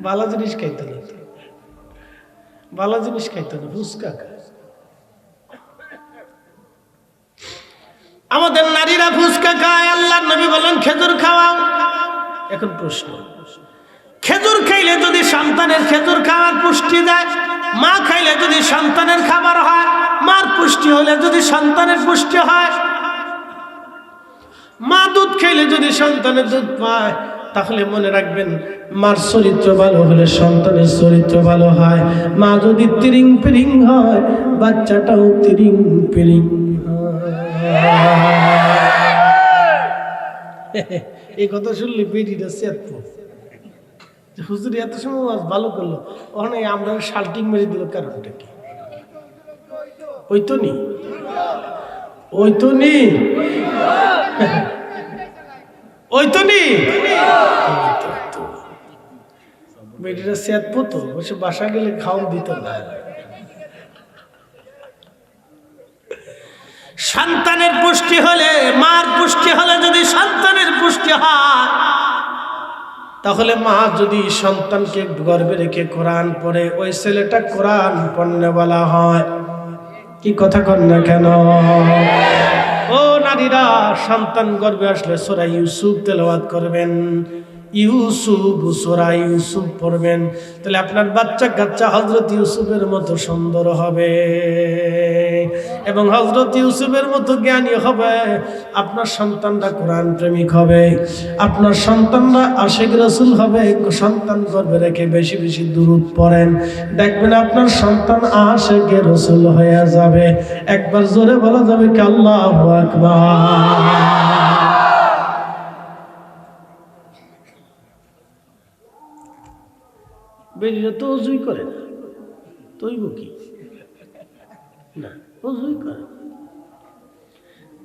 ভালো জিনিস খাইতে না, ভালো জিনিস খাইতে না, ফুচকা খায়। আমাদের নারীরা ফুচকা খায়, আল্লাহর নবী বলেন খেজুর খাওয়াও। এখন প্রশ্ন, খেজুর খাইলে যদি সন্তানের খেজুর খাওয়ার পুষ্টি দেয়, মা খাইলে যদি সন্তানের খাবার হয়, মার পুষ্টি হলে যদি সন্তানের পুষ্টি হয়, মা দুধ খাইলে যদি সন্তানের দুধ পায়, তাহলে মনে রাখবেন মার চরিত্র ভালো হলে সন্তানের চরিত্র ভালো হয়। মা যদি তিরিং পিরিং হয়, বাচ্চাটাও তিরিং পিরিং হয়। এই কথা শুনলে পেটিটা চেতবো, হুজুর এত সময় ভালো করলো, ওখানে আমরা শাল্টিং মেরে দিল, কারণটা কি? ওই তো নি, ওই তো নি, ওই তো নি, মেয়েটা চেতবো তো, বসে বাসা গেলে খাওয়ান দিত না। সন্তানের পুষ্টি হলে, মার পুষ্টি হলে যদি সন্তানের পুষ্টি হয়, তাহলে মা যদি সন্তানকে গর্ভে রেখে কোরআন পড়ে, ওই ছেলেটা কোরআন পড়নে বলা হয়। কি কথা কন না কেন? ও নারীরা, সন্তান গর্ভে আসলে সূরা ইউসুফ তেলাওয়াত করবেন, ইউসুফ, সূরা ইউসুফ পড়বেন, তাহলে আপনার বাচ্চা কাচ্চা হযরত ইউসুফের মতো সুন্দর হবে এবং হযরত ইউসুফের মতো জ্ঞানী হবে। আপনার সন্তানরা কোরআন প্রেমিক হবে, আপনার সন্তানরা আশিক রাসূল হবে। সন্তান গর্ভে রেখে বেশি বেশি দুরূদ পড়েন, দেখবেন আপনার সন্তান আশিকে রাসূল হয়ে যাবে। একবার জোরে বলা যাবে কি আল্লাহু আকবার। বেরিয়ে তো অজুই করে না, তৈব কি না, অজুই করে।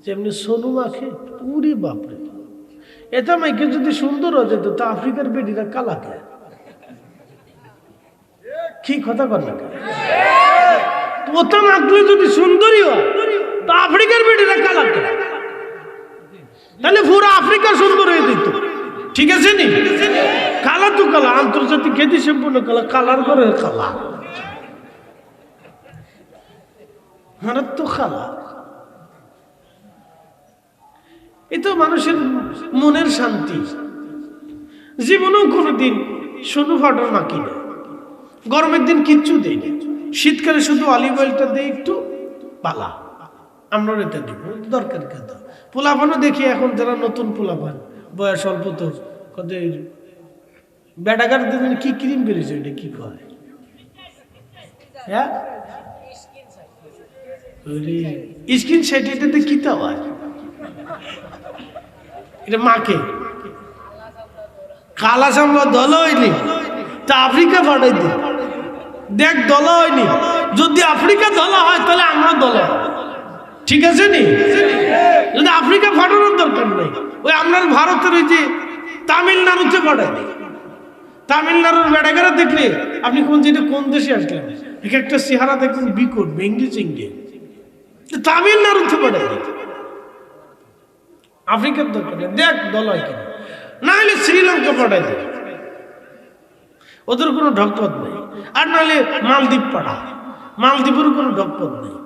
যেমনি সোনু মাখে, পুরি বাপরে, এটা মাইকে যদি সুন্দর হয়ে যেত তা আফ্রিকার বেডিরা কালা কে? কি কথা কর না, ওটা মাখলে যদি সুন্দরী হয় তা আফ্রিকার বেডিরা কালা কে? তাহলে পুরো আফ্রিকা সুন্দর হয়ে যেত। ঠিক আছে নি? কালা তো কালা, আন্তর্জাতিক খ্যাতি সম্পূর্ণ কালা, কালার ঘরের কালা, মারাত্মক কালা। এ তো মানুষের মনের শান্তি। জীবনেও কোনোদিন সোনু ফাটার মাখি না, গরমের দিন কিচ্ছু দেয় না, শীতকালে শুধু অলিভ অয়েলটা দেয় একটু পালা, আমরা এটা দিব দরকার কথা। পোলাপানও দেখি এখন যারা নতুন পোলাপান, বয়স অল্প, তো বেটাগার দিন কি ক্রিম বেরিয়েছে, এটা কি কয়? হ্যাঁ, স্কিন সাইটেতে কি তা হয়? এটা মাকে কালা চামড়া দল হয়নি, তা আফ্রিকা পাঠাই দিন, দেখ দল হয়নি। যদি আফ্রিকা দলা হয় তাহলে আমরা দল, ঠিক আছে নি? যদি আফ্রিকা ফাটানোর দরকার নেই, ওই আপনার ভারতের ওই যে তামিলনাড়ুতে পাঠাই দিই। তামিলনাড়ুর বেড়াগারা দেখলে আপনি কোন যেটা কোন দেশে আসলেন, এক একটা চেহারা দেখবেন বিকট, ভেঙ্গে চেঙ্গে, তামিলনাড়ুতে পাঠাই দিই। আফ্রিকার দরকার নেই, দেখ দল হয় কিনা, না হলে শ্রীলঙ্কা পাঠাই দেয়, ওদের কোনো ঢকপথ নেই। আর নাহলে মালদ্বীপ পাঠা, মালদ্বীপেরও কোনো ঢকপথ নেই,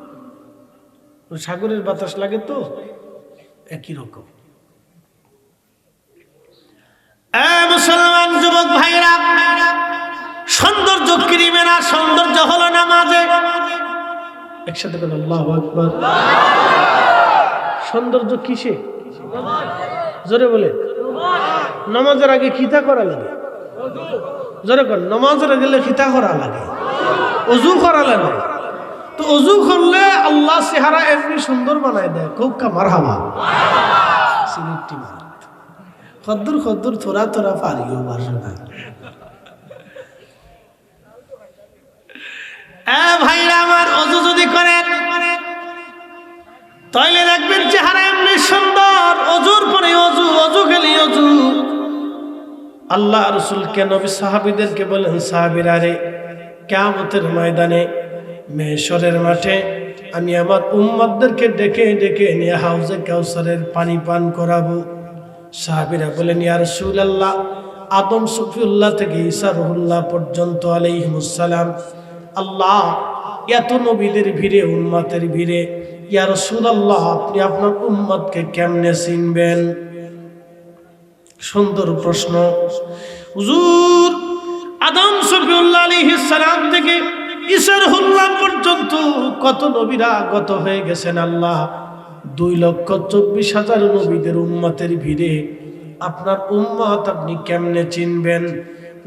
সাগরের বাতাস লাগে তো একই রকম। মুসলমান যুবক ভাইরা, সৌন্দর্য ক্রিমে না, সৌন্দর্য হলো নামাজে। একসাথে বলেন আল্লাহু আকবার। সৌন্দর্য কিসে? জোরে বলে। নামাজের আগে খিতা করা লাগে, জোরে কর। নামাজের আগে খিতা করা লাগে, ওযু করা লাগে। তো ওযু করলে আল্লাহ চেহারা এমনি সুন্দর বানায় দেয়, খুব মারহাবা। সিলেক্টিভ খদ্দুর খদ্দুর থোড়া থোড়া পারিও বাসনা। ভাইরা আমার, ওযু যদি করেন তাহলে দেখবেন চেহারা এমনি সুন্দর। ওযুর পরে ওযু, ওযু খেলি ওযু। আল্লাহ রাসূলকে, নবী সাহাবীদেরকে বলেন, সাহাবীরা রে, কিয়ামতের ময়দানে মেশরের মাঠে আমি আমার উম্মতদেরকে ডেকে ডেকে নিয়ে হাউজে কাউসারের পানি পান করাবো। সাহাবীরা বলেন, ইয়া রাসূলুল্লাহ, আদম সফিউল্লাহ থেকে ঈসা রুহুল্লাহ পর্যন্ত আলাইহিমুস সালাম, আল্লাহ এত নবীদের ভিড়ে, উম্মতের ভিড়ে, ইয়া রাসূলুল্লাহ আপনি আপনার উম্মতকে কেমনে চিনবেন? সুন্দর প্রশ্ন। হুজুর, আদম সফিউল্লাহ আলাইহিস সালাম থেকে ঈসা রুহুল্লাহ পর্যন্ত কত নবীরা আগত হয়ে গেছেন আল্লাহ। 2,24,000 নবীদের উম্মতের ভিড়ে আপনার উম্মত আপনি কেমনে চিনবেন?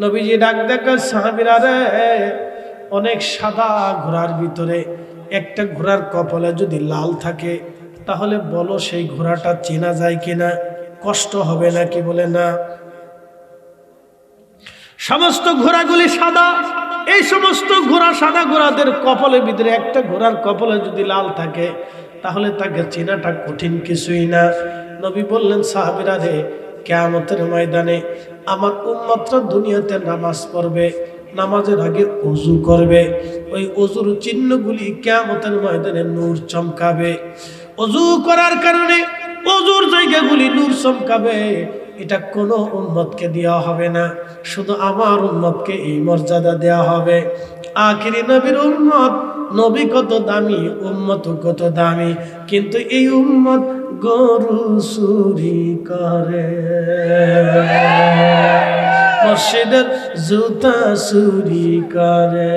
নবীজি ডাক দেখা, সাহাবীরা রে, অনেক সাদা ঘোড়ার ভিতরে একটা ঘোড়ার কপালে যদি লাল থাকে তাহলে বলো সেই ঘোড়াটা চেনা যায় কিনা, কষ্ট হবে নাকি? বলে না, সমস্ত ঘোড়াগুলি সাদা। এই সমস্ত ঘোড়া, সাদা ঘোড়াদের কপালের ভিতরে একটা ঘোড়ার কপালে যদি লাল থাকে তাহলে তাকে চেনাটা কঠিন কিছুই না। নবী বললেন, সাহাবীরা রে, কিয়ামতের ময়দানে আমার উম্মতরা দুনিয়াতে নামাজ পড়বে, নামাজের আগে ওযু করবে। ওই ওযুর চিহ্নগুলি কিয়ামতের ময়দানে নূর চমকাবে। ওযু করার কারণে ওযুর জায়গাগুলি নূর চমকাবে। এটা কোনো উম্মতকে দেওয়া হবে না, শুধু আমার উম্মতকে এই মর্যাদা দেওয়া হবে। আখিরি নবীর উম্মত, নবী কত দামি, উম্মত কত দামি, কিন্তু এই উম্মত গরু চুরি করে, মসজিদের জুতা চুরি করে।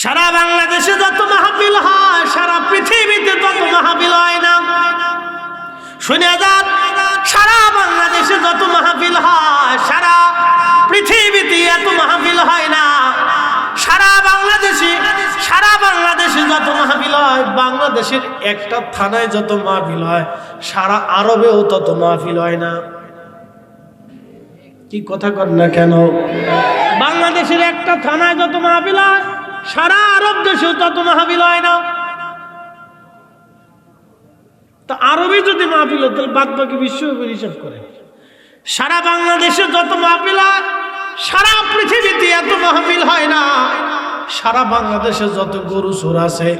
সারা বাংলাদেশে যত মাহফিল হয়, সারা পৃথিবীতে তত মাহফিল হয় না। শুনে যান, সারা বাংলাদেশে যত মাহফিল হয়, সারা পৃথিবীতে এত মাহফিল হয় না। সারা বাংলাদেশে যত মাহফিল হয়, বাংলাদেশের একটা থানায় যত মাহফিল হয়, সারা আরবেও তত মাহফিল হয় না। কি কথা কর না কেন? বাংলাদেশের একটা থানায় যত মাহফিল হয় সারা আরব দেশেও তত মাহফিল হয় না। তা আরবে যদি মাহফিল হতো তাহলে বাদ বাকি বিশ্ব হিসাব করে সারা বাংলাদেশে যত মাহফিল হয় সারা পৃথিবীতে এত মাহফিল হয় না। সারা বাংলাদেশে যত গরু চোর আছে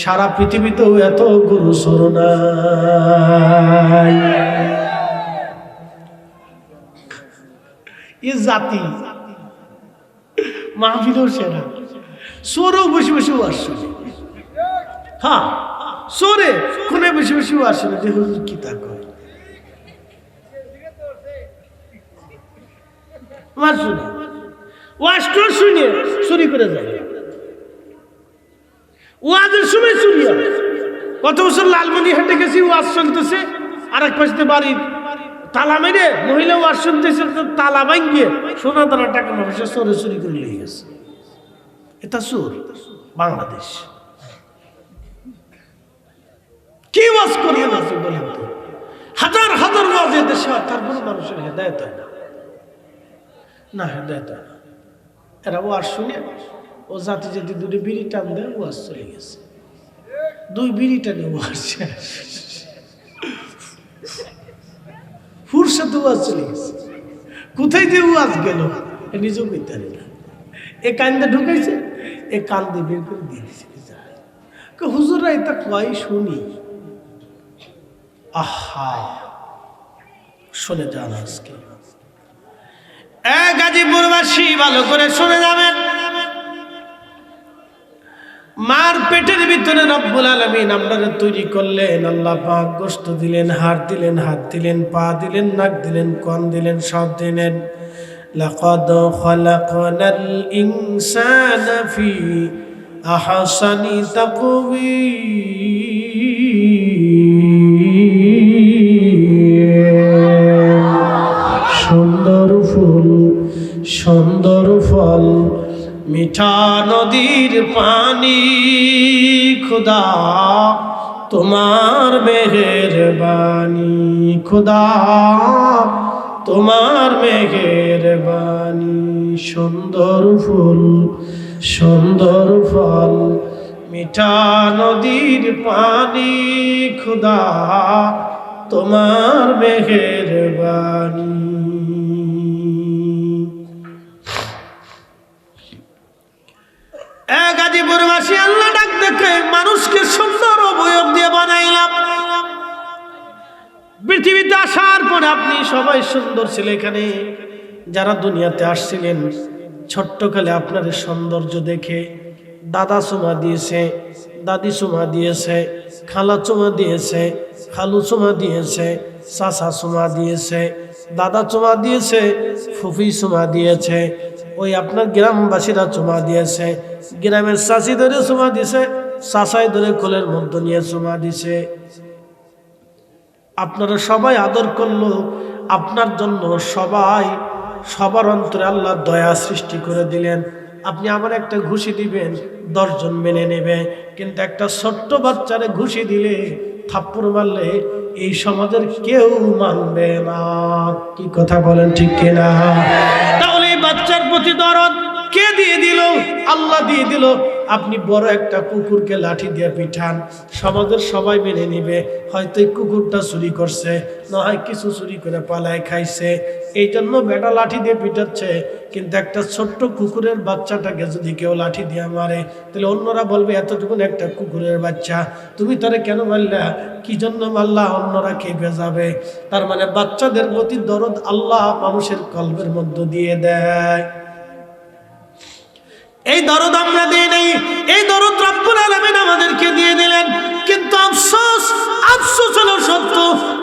সারা পৃথিবীতেও এত গরু চোর নাই। এই জাতি মাহফিলও সেরা, চোরও বসে বসে আসছে। হ্যাঁ, চোরে কোনে বসে বসে আসছে যে হুজুর কি তা কয় শুনে চুরি করে যায়। ওয়াজের সময় চুরি হয়। কত বছর লালমনিরহাটে গেছি, ওয়াজ চলতেছে, আর এক পাশে বাড়ির তালা মেরে মহিলা ওয়াজ শুনতেছে, তালা ভাঙিয়ে সোনা দানা টাকা পয়সা চোরে চুরি করে নিয়ে গেছে। এটা চোর বাংলাদেশ। কি ওয়াজ করবে না বলেন তো? হাজার হাজার ওয়াজ দেশে হয়, তারপরে মানুষের হেদায়েত হয় না, হেদায়েত হয় না। এরা ওয়াজ শুনে ও জাতি যদি দুটো বিড়ি টান দেয় ওয়াজ চলে গেছে, দুই বিড়ি টানে ওয়াজ ফুরসাতে ওয়াজ চলে গেছে। কোথায় যে ওয়াজ গেল নিজেও বলতে পারে না। এ কান্দে ঢুকাইছে, এ কান্দে বের করে দিয়ে দিচ্ছে। হুজুররা এটা কয় শুনি, আহা শুনে যান। আজকে গাজীপুরবাসী ভালো করে শুনে যাবেন। মার পেটের ভিতরে রব্বুল আলামিন আপনারা তৈরি করলেন, আল্লাহ পাক গোশত দিলেন, হাড় দিলেন, হাত দিলেন, পা দিলেন, নাক দিলেন, কান দিলেন, সব দিলেন। লাকাদ খালাকনাল ইনসানা ফি আহসানি তাকওয়িম। সুন্দর ফুল, সুন্দর ফল, মিঠা নদীর পানি, খোদা তোমার মেহেরবানি, খোদা তোমার মেহেরবানি। সুন্দর ফুল, সুন্দর ফল, মিঠা নদীর পানি, খোদা তোমার মেহেরবানি। গাজীপুরবাসী আল্লাহ ডাক দেখে মানুষকে সুন্দর অবয়ব দিয়ে বানাইলাম। পৃথিবীতে আসার পরে আপনি সবাই সুন্দর ছিল। এখানে যারা দুনিয়াতে আসছিলেন ছোট্টকালে আপনার সৌন্দর্য দেখে দাদা চুমা দিয়েছে, দাদি চুমা দিয়েছে, খালা চুমা দিয়েছে, খালু চুমা দিয়েছে, চাচা চুমা দিয়েছে, দাদা চুমা দিয়েছে, ফুফি চুমা দিয়েছে, ওই আপনার গ্রামবাসীরা চুমা দিয়েছে, গ্রামের চাচি ধরে চুমা দিছে, চাচাই ধরে কোলের মধ্যে নিয়ে চুমা দিছে। আপনারা সবাই আদর করলো, আপনার জন্য সবাই সবার অন্তরে আল্লাহ দয়া সৃষ্টি করে দিলেন। আপনি আমার একটা ঘুষি দিবেন, 10 জন মেনে নেবে, কিন্তু একটা ছোট্ট বাচ্চারে ঘুষি দিলে, থাপ্পড় মারলে এই সমাজের কেউ মানবে না। কি কথা বলেন ঠিক কিনা? তাহলে এই বাচ্চার প্রতি দরদ কে দিয়ে দিল? আল্লাহ দিয়ে দিল। আপনি বড় একটা কুকুরকে লাঠি দিয়ে পিঠান, সমাজের সবাই মেনে নিবে। হয়তো এই কুকুরটা চুরি করছে, না হয় কিছু চুরি করে পালায় খাইছে, এই জন্য বেটা লাঠি দিয়ে পিটাচ্ছে। কিন্তু একটা ছোট্ট কুকুরের বাচ্চাটাকে যদি কেউ লাঠি দিয়ে মারে, তাহলে অন্যরা বলবে এতটুকু একটা কুকুরের বাচ্চা, তুমি তারে কেন মারলা, কি জন্য মারলা, অন্যরা খেপে যাবে। তার মানে বাচ্চাদের প্রতি দরদ আল্লাহ মানুষের কলবের মধ্যে দিয়ে দেয়। এই দরদ আমরা দিই নাই, এই দরদ রব্বুল আলামিন আমাদেরকে দিয়ে দিলেন। কিন্তু আফসোস, আফসোস হলো সত্য,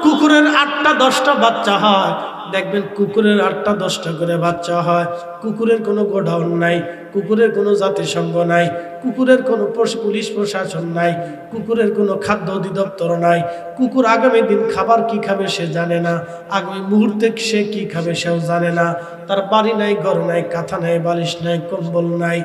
কুকুরের 8টা 10টা বাচ্চা হয়। দেখবেন কুকুরের 8টা 10টা করে বাচ্চা হয়। কুকুরের কোনো গোডাউন নাই, কুকুরের কোনো জাতিসংঘ নাই, কুকুরের কোনো পুলিশ প্রশাসন নাই, কুকুরের কোনো খাদ্য অধিদপ্তর নাই। কুকুর আগামী দিন খাবার কি খাবে সে জানে না, আগামী মুহূর্তে সে কি খাবে সেও জানে না। তার বাড়ি নাই, ঘর নাই, কাঁথা নাই, বালিশ নাই, কম্বল নাই।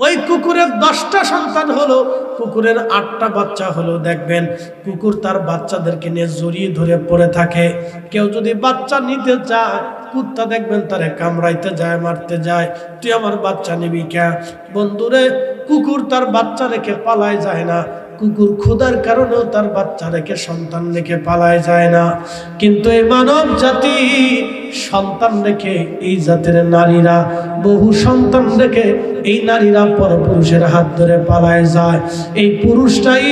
ওই কুকুরের 10টা সন্তান হলো, কুকুরের 8টা বাচ্চা হলো। দেখবেন কুকুর তার বাচ্চাদেরকে নিয়ে জড়িয়ে ধরে পড়ে থাকে। কেউ যদি বাচ্চা নিতে চায় কুত্তা দেখবেন তারে কামড়াইতে যায়, মারতে যায়, তুই আমার বাচ্চা নিবি কে? বন্ধুরে, কুকুর তার বাচ্চা রেখে পালায় যায় না, কুকুর ক্ষুধার কারণেও তার বাচ্চা রেখে সন্তান রেখে পালায় যায় না। কিন্তু এই মানব জাতি সন্তান রেখে, এই জাতের নারীরা বহু সন্তান রেখে এই নারীরা পরপুরুষের হাত ধরে পালায় যায়। এই পুরুষটাই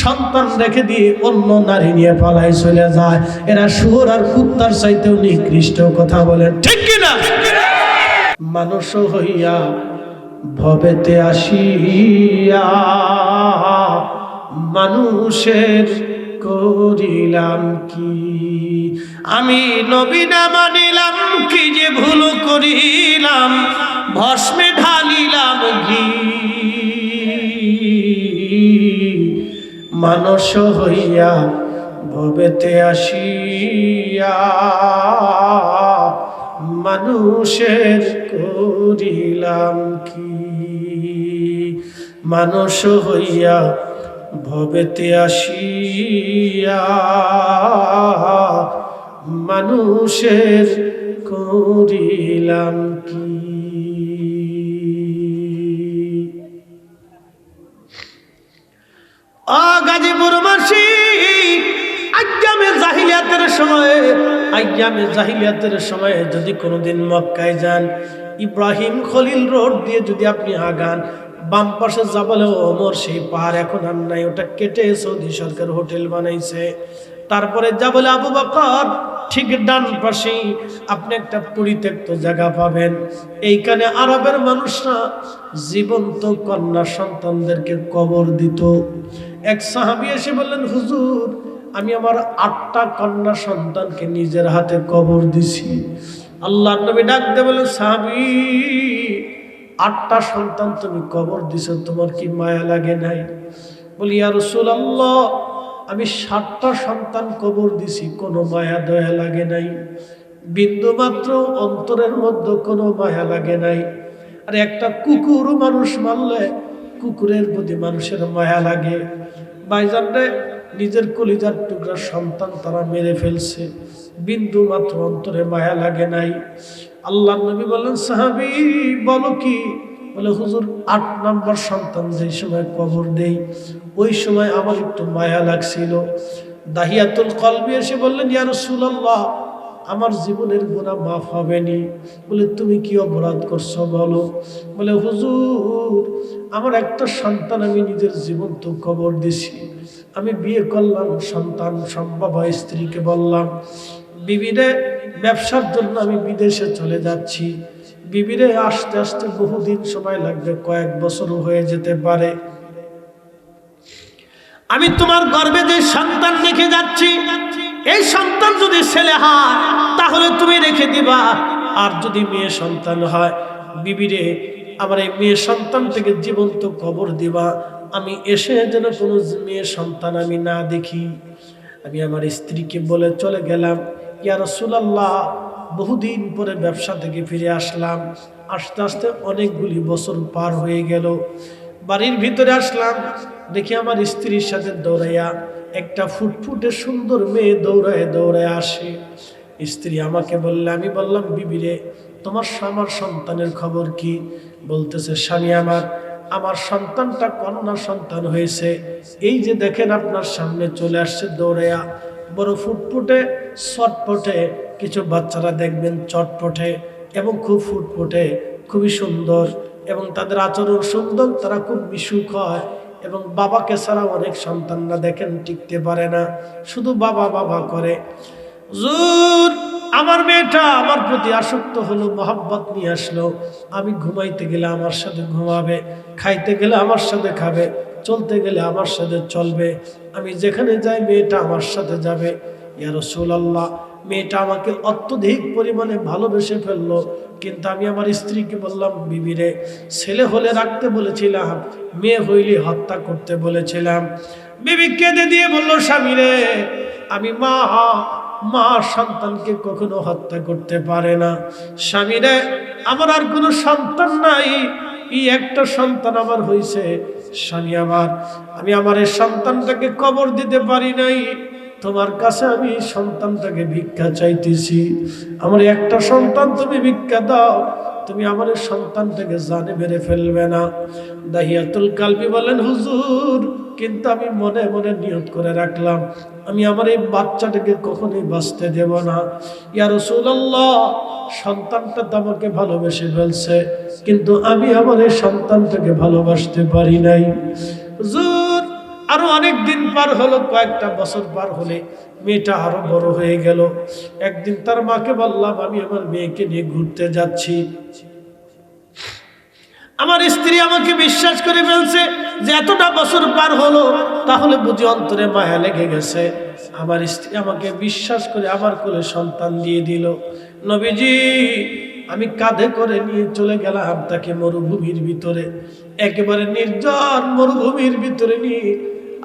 সন্তান রেখে দিয়ে অন্য নারী নিয়ে পালায় চলে যায়। এরা শুয়োর আর কুত্তার চাইতেও নিকৃষ্ট। কথা বলেন ঠিক কিনা? মানুষ হইয়া ভবেতে আসিয়া মানুষের করিলাম কি? আমি নবী না মানিলাম, কি যে ভুল করিলাম, ভস্মে ঢালিলাম ঘি। মানুষ হইয়া ভবেতে আসিয়া মানুষের করিলাম কি? মানুষ হইয়া ভবেতে আসিয়া মানুষের করিলাম কি? গাজীপুরবাসী আইয়ামে জাহিলিয়াতের সময়ে যদি কোনোদিন মক্কায় যান, ইব্রাহিম খলিল রোড দিয়ে যদি আপনি আগান, বাম পাশে জাবালে ওমর, সেই পাহাড় এখন আর নাই, ওটা কেটে সৌদি সরকার হোটেল বানাইছে। তারপরে জাবালে আবু বকর, ঠিক ডান পাশেই আপনি একটা পরিত্যক্ত জায়গা পাবেন। এইখানে আরবের মানুষরা জীবন্ত কন্যা সন্তানদেরকে কবর দিত। এক সাহাবী এসে বললেন, হুজুর, আমি আমার 8টা কন্যা সন্তানকে নিজের হাতে কবর দিছি। আল্লাহর নবী ডাক দিয়ে বলেন, সাহাবী, 8টা সন্তান তুমি কবর দিছো, তোমার কি মায়া লাগে নাই? বলি, ইয়া রাসূলুল্লাহ, আমি 7টা সন্তান কবর দিছি, কোনো মায়া দয়া লাগে নাই, বিন্দু মাত্র অন্তরের মধ্যে কোনো মায়া লাগে নাই। আর একটা কুকুর মানুষ মারলে কুকুরের প্রতি মানুষের মায়া লাগে। ভাইজান রে, নিজের কলিজার টুকরা সন্তান তারা মেরে ফেলছে, বিন্দু মাত্র অন্তরে মায়া লাগে নাই। আল্লাহর নবী বললেন, সাহাবী বলো কি? বলে, হুজুর, 8 নম্বর সন্তান যেই সময় কবর দেই, ওই সময় আমার একটু মায়া লাগছিল। দাহিয়াতুল কলবি এসে বললেন, ইয়া রাসূলুল্লাহ, আমার জীবনের গুনাহ মাফ হবে নি। বলে, তুমি কি অপরাধ করছো বলো? বলে, হুজুর, আমার একটা সন্তান আমি নিজের জীবন্ত কবর দিছি। আমি বিয়ে করলাম, সন্তান সম্ভব হয়, স্ত্রীকে বললাম, বিবিরে ব্যবসার জন্য আমি বিদেশে চলে যাচ্ছি, বিবিরে আসতে আসতে বহুদিন সময় লাগবে, কয়েক বছরও হয়ে যেতে পারে। আমি তোমার গর্ভে যে সন্তান রেখে যাচ্ছি, এই সন্তান যদি ছেলে হয় তাহলে তুমি রেখে দিবা, আর যদি মেয়ে সন্তান হয়, বিবিরে আমার এই মেয়ে সন্তান থেকে জীবন্ত কবর দিবা। আমি এসে যেন কোনো মেয়ে সন্তান আমি না দেখি। আমি আমার স্ত্রীকে বলে চলে গেলাম, ইয়া রাসূলুল্লাহ, বহুদিন পরে ব্যবসা থেকে ফিরে আসলাম, আস্তে আস্তে অনেকগুলি বছর পার হয়ে গেল। বাড়ির ভিতরে আসলাম, দেখি আমার স্ত্রীর সাথে দৌড়াইয়া একটা ফুটফুটে সুন্দর মেয়ে দৌড়ায় দৌড়ায় আসে। স্ত্রী আমাকে বললে, আমি বললাম, বিবিরে, তোমার আমার সন্তানের খবর কি? বলতেছে, স্বামী আমার সন্তানটা কন্যা সন্তান হয়েছে, এই যে দেখেন আপনার সামনে চলে আসছে দৌড়াইয়া, বড় ফুটফুটে চটপটে, কিছু বাচ্চারা দেখবেন চটপটে এবং খুব ফুটফুটে, খুবই সুন্দর, এবং তাদের আচরণ সুন্দর, তারা খুব মিশুক হয়, এবং বাবাকে ছাড়া অনেক সন্তানরা দেখেন টিকতে পারে না, শুধু বাবা বাবা করে। হুজুর, আমার মেয়েটা আমার প্রতি আসক্ত হলো, মহব্বত নিয়ে আসলো। আমি ঘুমাইতে গেলে আমার সাথে ঘুমাবে, খাইতে গেলে আমার সাথে খাবে, চলতে গেলে আমার সাথে চলবে, আমি যেখানে যাই মেয়েটা আমার সাথে যাবে। ইয়া রাসূলুল্লাহ, মেয়েটা আমাকে অত্যধিক পরিমাণে ভালোবেসে ফেললো, কিন্তু আমি আমার স্ত্রীকে বললাম, বিবিরে, ছেলে হলে রাখতে বলেছিলাম, মেয়ে হইলে হত্যা করতে বলেছিলাম। বিবি কেঁদে দিয়ে বলল, স্বামীরে, আমি মা সন্তানকে কখনো হত্যা করতে পারে না। স্বামীরে, আমার আর কোনো সন্তান নাই, এই একটা সন্তান আমার হয়েছে। স্বামী, আমি আমার এই সন্তানটাকে কবর দিতে পারি নাই, তোমার কাছে আমি সন্তানটাকে ভিক্ষা চাইতেছি, আমার একটা সন্তান তুমি ভিক্ষা দাও, তুমি আমার এই সন্তানটাকে জানে মেরে ফেলবে না। দাহিয়াতুল কালবি বলেন, হুজুর কিন্তু আমি মনে মনে নিয়ত করে রাখলাম আমি আমার এই বাচ্চাটাকে কখনোই বাঁচতে দেব না। ইয়া রাসূলুল্লাহ, সন্তানটা তো আমাকে ভালোবেসে ফেলছে, কিন্তু আমি আমার এই সন্তানটাকে ভালোবাসতে পারি নাই। হুজুর আরো অনেক দিন পার হলো, কয়েকটা বছর পার হলে মেয়েটা আরো বড় হয়ে গেল। একদিন তার মাকে বললাম আমি আমার মেয়েকে নিয়ে ঘুরতে যাচ্ছি। আমার স্ত্রী আমাকে বিশ্বাস করে ফেলছে যে এতটা বছর পার হলো, তাহলে বুঝি অন্তরে মায়া লেগে গেছে। আমার স্ত্রী আমাকে বিশ্বাস করে আমার কোলে সন্তান দিয়ে দিল। নবীজি আমি কাঁধে করে নিয়ে চলে গেলাম তাকে মরুভূমির ভিতরে, একেবারে নির্জন মরুভূমির ভিতরে নিয়ে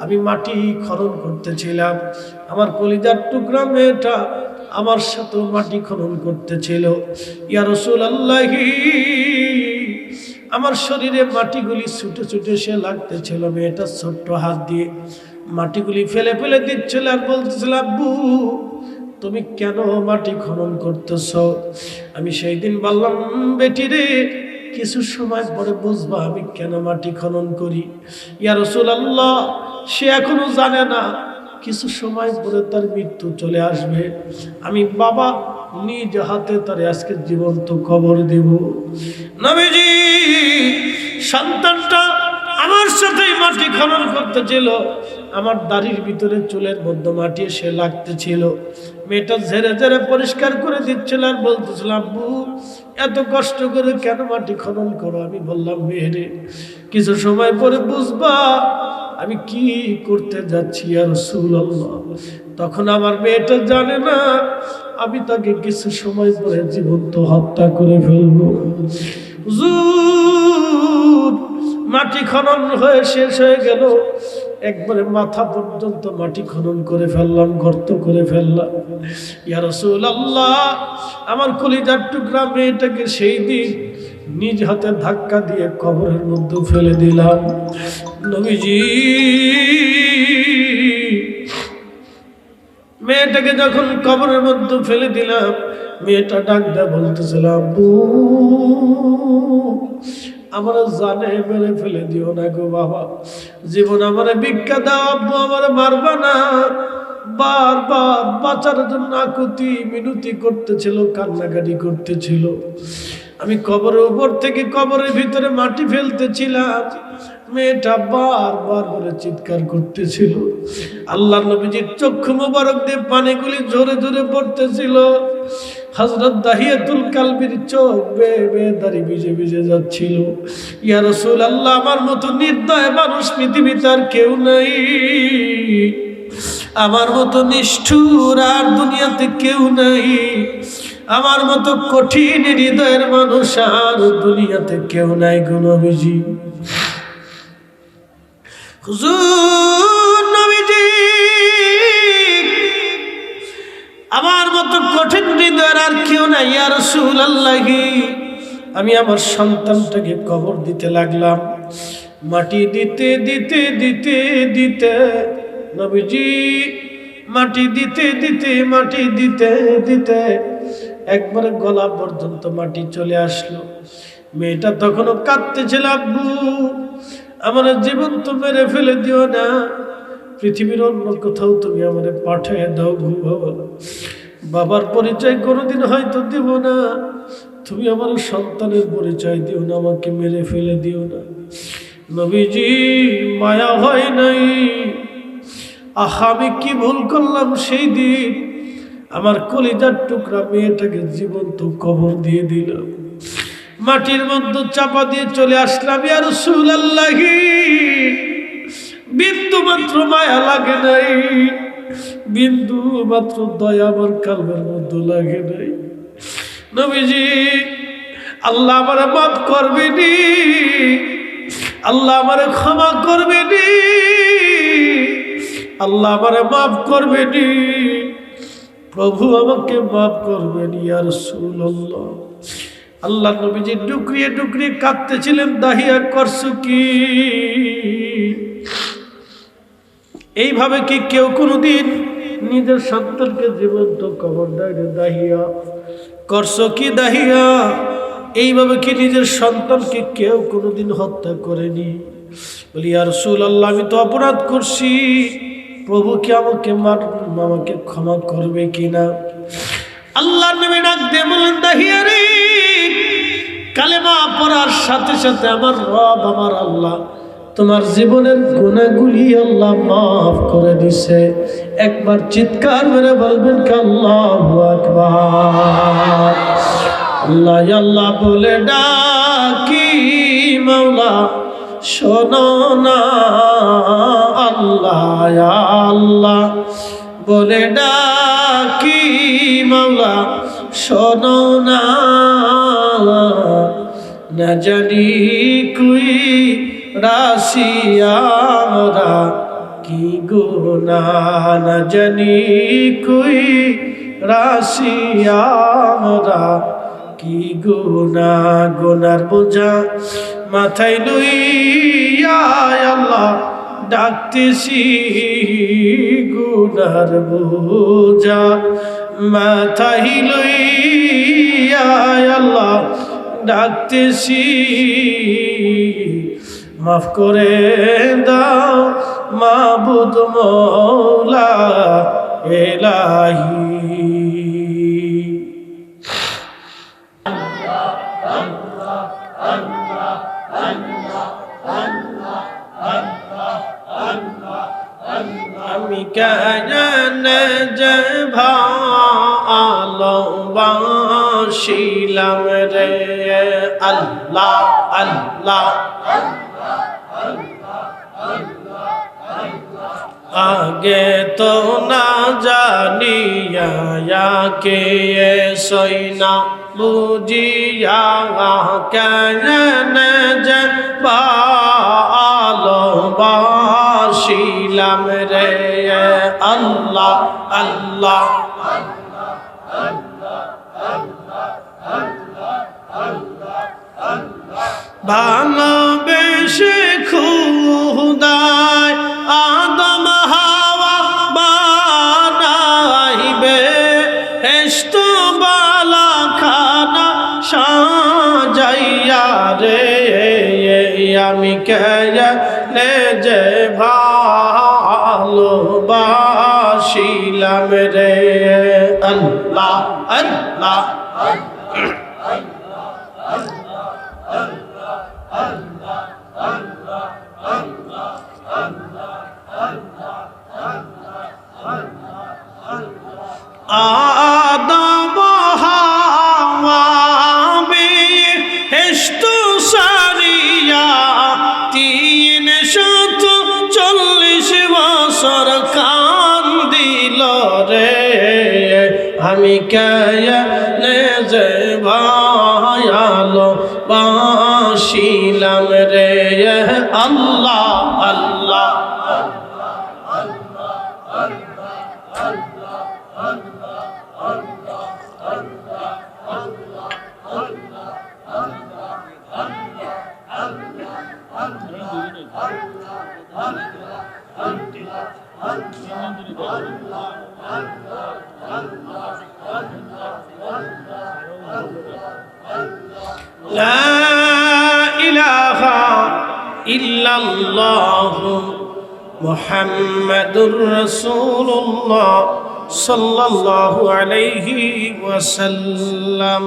আমি মাটি খনন করতেছিলাম। আমার কলিজার টুকরা মেয়েটা আমার সাথে মাটি খনন করতেছিল। ইয়া রাসূলুল্লাহি, আমার শরীরে মাটিগুলি ছুটে ছুটে সে লাগতেছিল। মেয়েটা ছোট্ট হাত দিয়ে মাটিগুলি ফেলে ফেলে দিচ্ছিল আর বলতেছিল, আব্বু তুমি কেন মাটি খনন করতেছ? আমি সেই দিন বললাম, বেটি রে কিছু সময় পরে বুঝবা আমি কেন মাটি খনন করি। ইয়া রাসূলুল্লাহ, সে এখনো জানে না কিছু সময় পরে তার মৃত্যু চলে আসবে। আমি বাবা নিজ হাতে তার আজকে জীবন্ত কবর দেব। নবীজি সন্তানটা আমার সাথেই মাটি খনন করতেছিল, আমার দাড়ির ভিতরে চুলের মধ্যে মাটি এসে লাগতেছিল। মেয়েটা ঝেড়ে ঝেড়ে পরিষ্কার করে দিচ্ছিল আর বলতেছিল, আব্বু এত কষ্ট করে কেন মাটি খনন করো? আমি বললাম, মেয়েরে কিছু সময় পরে বুঝবা আমি কি করতে যাচ্ছি ইয়া রাসূলুল্লাহ। তখন আমার মেয়েটা জানে না আমি তাকে কিছু সময় পরে জীবন্ত হত্যা করে ফেলবো। হুজুর মাটি খনন হয়ে শেষ হয়ে গেল, একবারে মাথা পর্যন্ত মাটি খনন করে ফেললাম, গর্ত করে ফেললাম। ইয়া রাসূলুল্লাহ, আমার কলিজার টুকরা মেয়েটাকে সেই দিন নিজ হাতে ধাক্কা দিয়ে কবরের মধ্যে ফেলে দিলাম। নবীজি মেয়েটাকে যখন কবরের মধ্যে ফেলে দিলাম, মেয়েটা ডাক দেয়া বলতেছিল, আব্বু আমার জানে মেরে ফেলে দিও না গো বাবা, জীবন আমার ভিক্ষা দাও, আব্বু আমার মারবা না। বারবার বাঁচার জন্য আকুতি মিনতি করতেছিল, কান্নাকাটি করতেছিল। আমি কবরের উপর থেকে কবরের ভিতরে মাটি ফেলতেছিলাম, মেয়েটা বারবার বলে চিৎকার করতেছিল। আল্লাহ নবীজির চক্ষু মোবারক দিয়ে পানিগুলি জোরে জোরে পড়তেছিল। হযরত দাহিয়াতুল কালবির চোখ বেয়ে বেয়ে দাঁড়ি ভিজে ভিজে যাচ্ছিল। ইয়া রাসূলুল্লাহ, আমার মতো নির্দয় মানুষ পৃথিবীতে আর কেউ নাই, আমার মতো নিষ্ঠুর আর দুনিয়াতে কেউ নাই, আমার মতো কঠিন হৃদয়ের মানুষ আর দুনিয়াতে কেউ নাই গো নবীজি। হুজুর নবীজি, আমার মতো কঠিন হৃদয়ের আর কেউ নাই ইয়া রাসূলুল্লাহ। আমি আমার সন্তানটাকে কবর দিতে লাগলাম, মাটি দিতে দিতে দিতে দিতে নবীজি মাটি দিতে দিতে মাটি দিতে দিতে একবারে গলা পর্যন্ত মাটি চলে আসলো। মেয়েটা তখনও কাঁদতেছিল, আব্বু আমার জীবন তো মেরে ফেলে দিও না, পৃথিবীর অন্য কোথাও তুমি আমারে পাঠিয়ে দাও গো বাবা। বাবার পরিচয় কোনোদিন হয়তো দিব না, তুমি আমার সন্তানের পরিচয় দিও না, আমাকে মেরে ফেলে দিও না। নবীজি মায়া হয় নাই। আহা আমি কি ভুল করলাম সেই দিন, আমার কলিজার টুকরা মেয়েটাকে জীবন্ত কবর দিয়ে দিলাম, মাটির মধ্যে চাপা দিয়ে চলে আসলাম। ইয়া রাসূলুল্লাহ, বিন্দু মাত্র মায়া লাগে নাই, বিন্দু মাত্র দয়া আমার কলবের মধ্যে লাগে নাই। নবীজি আল্লাহ আমারে মাফ করবেনি, আল্লাহ আমারে ক্ষমা করবেনি, আল্লাহ আমারে মাফ করবেনি, প্রভু আমাকে মাফ করবেন ইয়া রাসূলুল্লাহ। আল্লাহ নবীজি ডুকরিয়ে ডুকরিয়ে কাঁদতেছিলেন, দাহিয়া করছো কি? এইভাবে কি কেউ কোনোদিন নিজের সন্তানকে জীবন্ত কবর দাহিয়া করছো কি দাহিয়া? এইভাবে কি নিজের সন্তানকে কেউ কোনোদিন হত্যা করেনি? বলি ইয়া রাসূলুল্লাহ, আমি তো অপরাধ করছি, প্রভু কি আমাকে ক্ষমা করবে কিনা? আল্লাহর নবী ডাক দিয়ে বলেন, দাহিয়া রে, কালেমা পড়ার সাথে সাথে আমার রব, আমার আল্লাহ তোমার জীবনের গুনাহগুলি আল্লাহ মাফ করে দিছে। একবার চিৎকার মেরে বলবেন কি আল্লাহু আকবার। আল্লাহ আল্লাহ বলে ডাকি, মাওলা শোনো না, আল্লাহ আল্লাহ বলে ডাকি, মাওলা শোনো না। না জানি কুই রাশিয়া আমরা কি গুনাহ, না জানি কুই রাশিয়া আমরা কি গুনাহ। গুনার বোঝা মাথায় লইয়া আল্লাহ ডাকতেছি, গুনার বোঝা মাথায় লইয়া আল্লাহ ডাকতেছি, মাফ করে দাও মাবুদ মওলা ইলাহি। আমি কেন যে ভালোবাসিলাম রে আল্লাহ আল্লাহ, আগে তো না জানিয়া কে সইনা বুঝিয়া কেন যে ভালোবাসিলাম রে আল্লাহ আল্লাহ। ভালোবেসে খুদায় আদম হাওয়া বানাইবে, হেশত বালা খানা সাজাইয়া রে, আমি কেনে যে ভালোবাসিলাম রে আল্লাহ আল্লাহ। আদম হাওয়া বেহেশত সারিয়া 340 বছর কান্দিল রে, আমি কেনে যে ভালোবাসিলাম রে আল্লাহ আল্লাহ। লা ইলাহা ইল্লাল্লাহ মুহাম্মাদুর রাসূলুল্লাহ সাল্লাল্লাহু আলাইহি ওয়াসাল্লাম।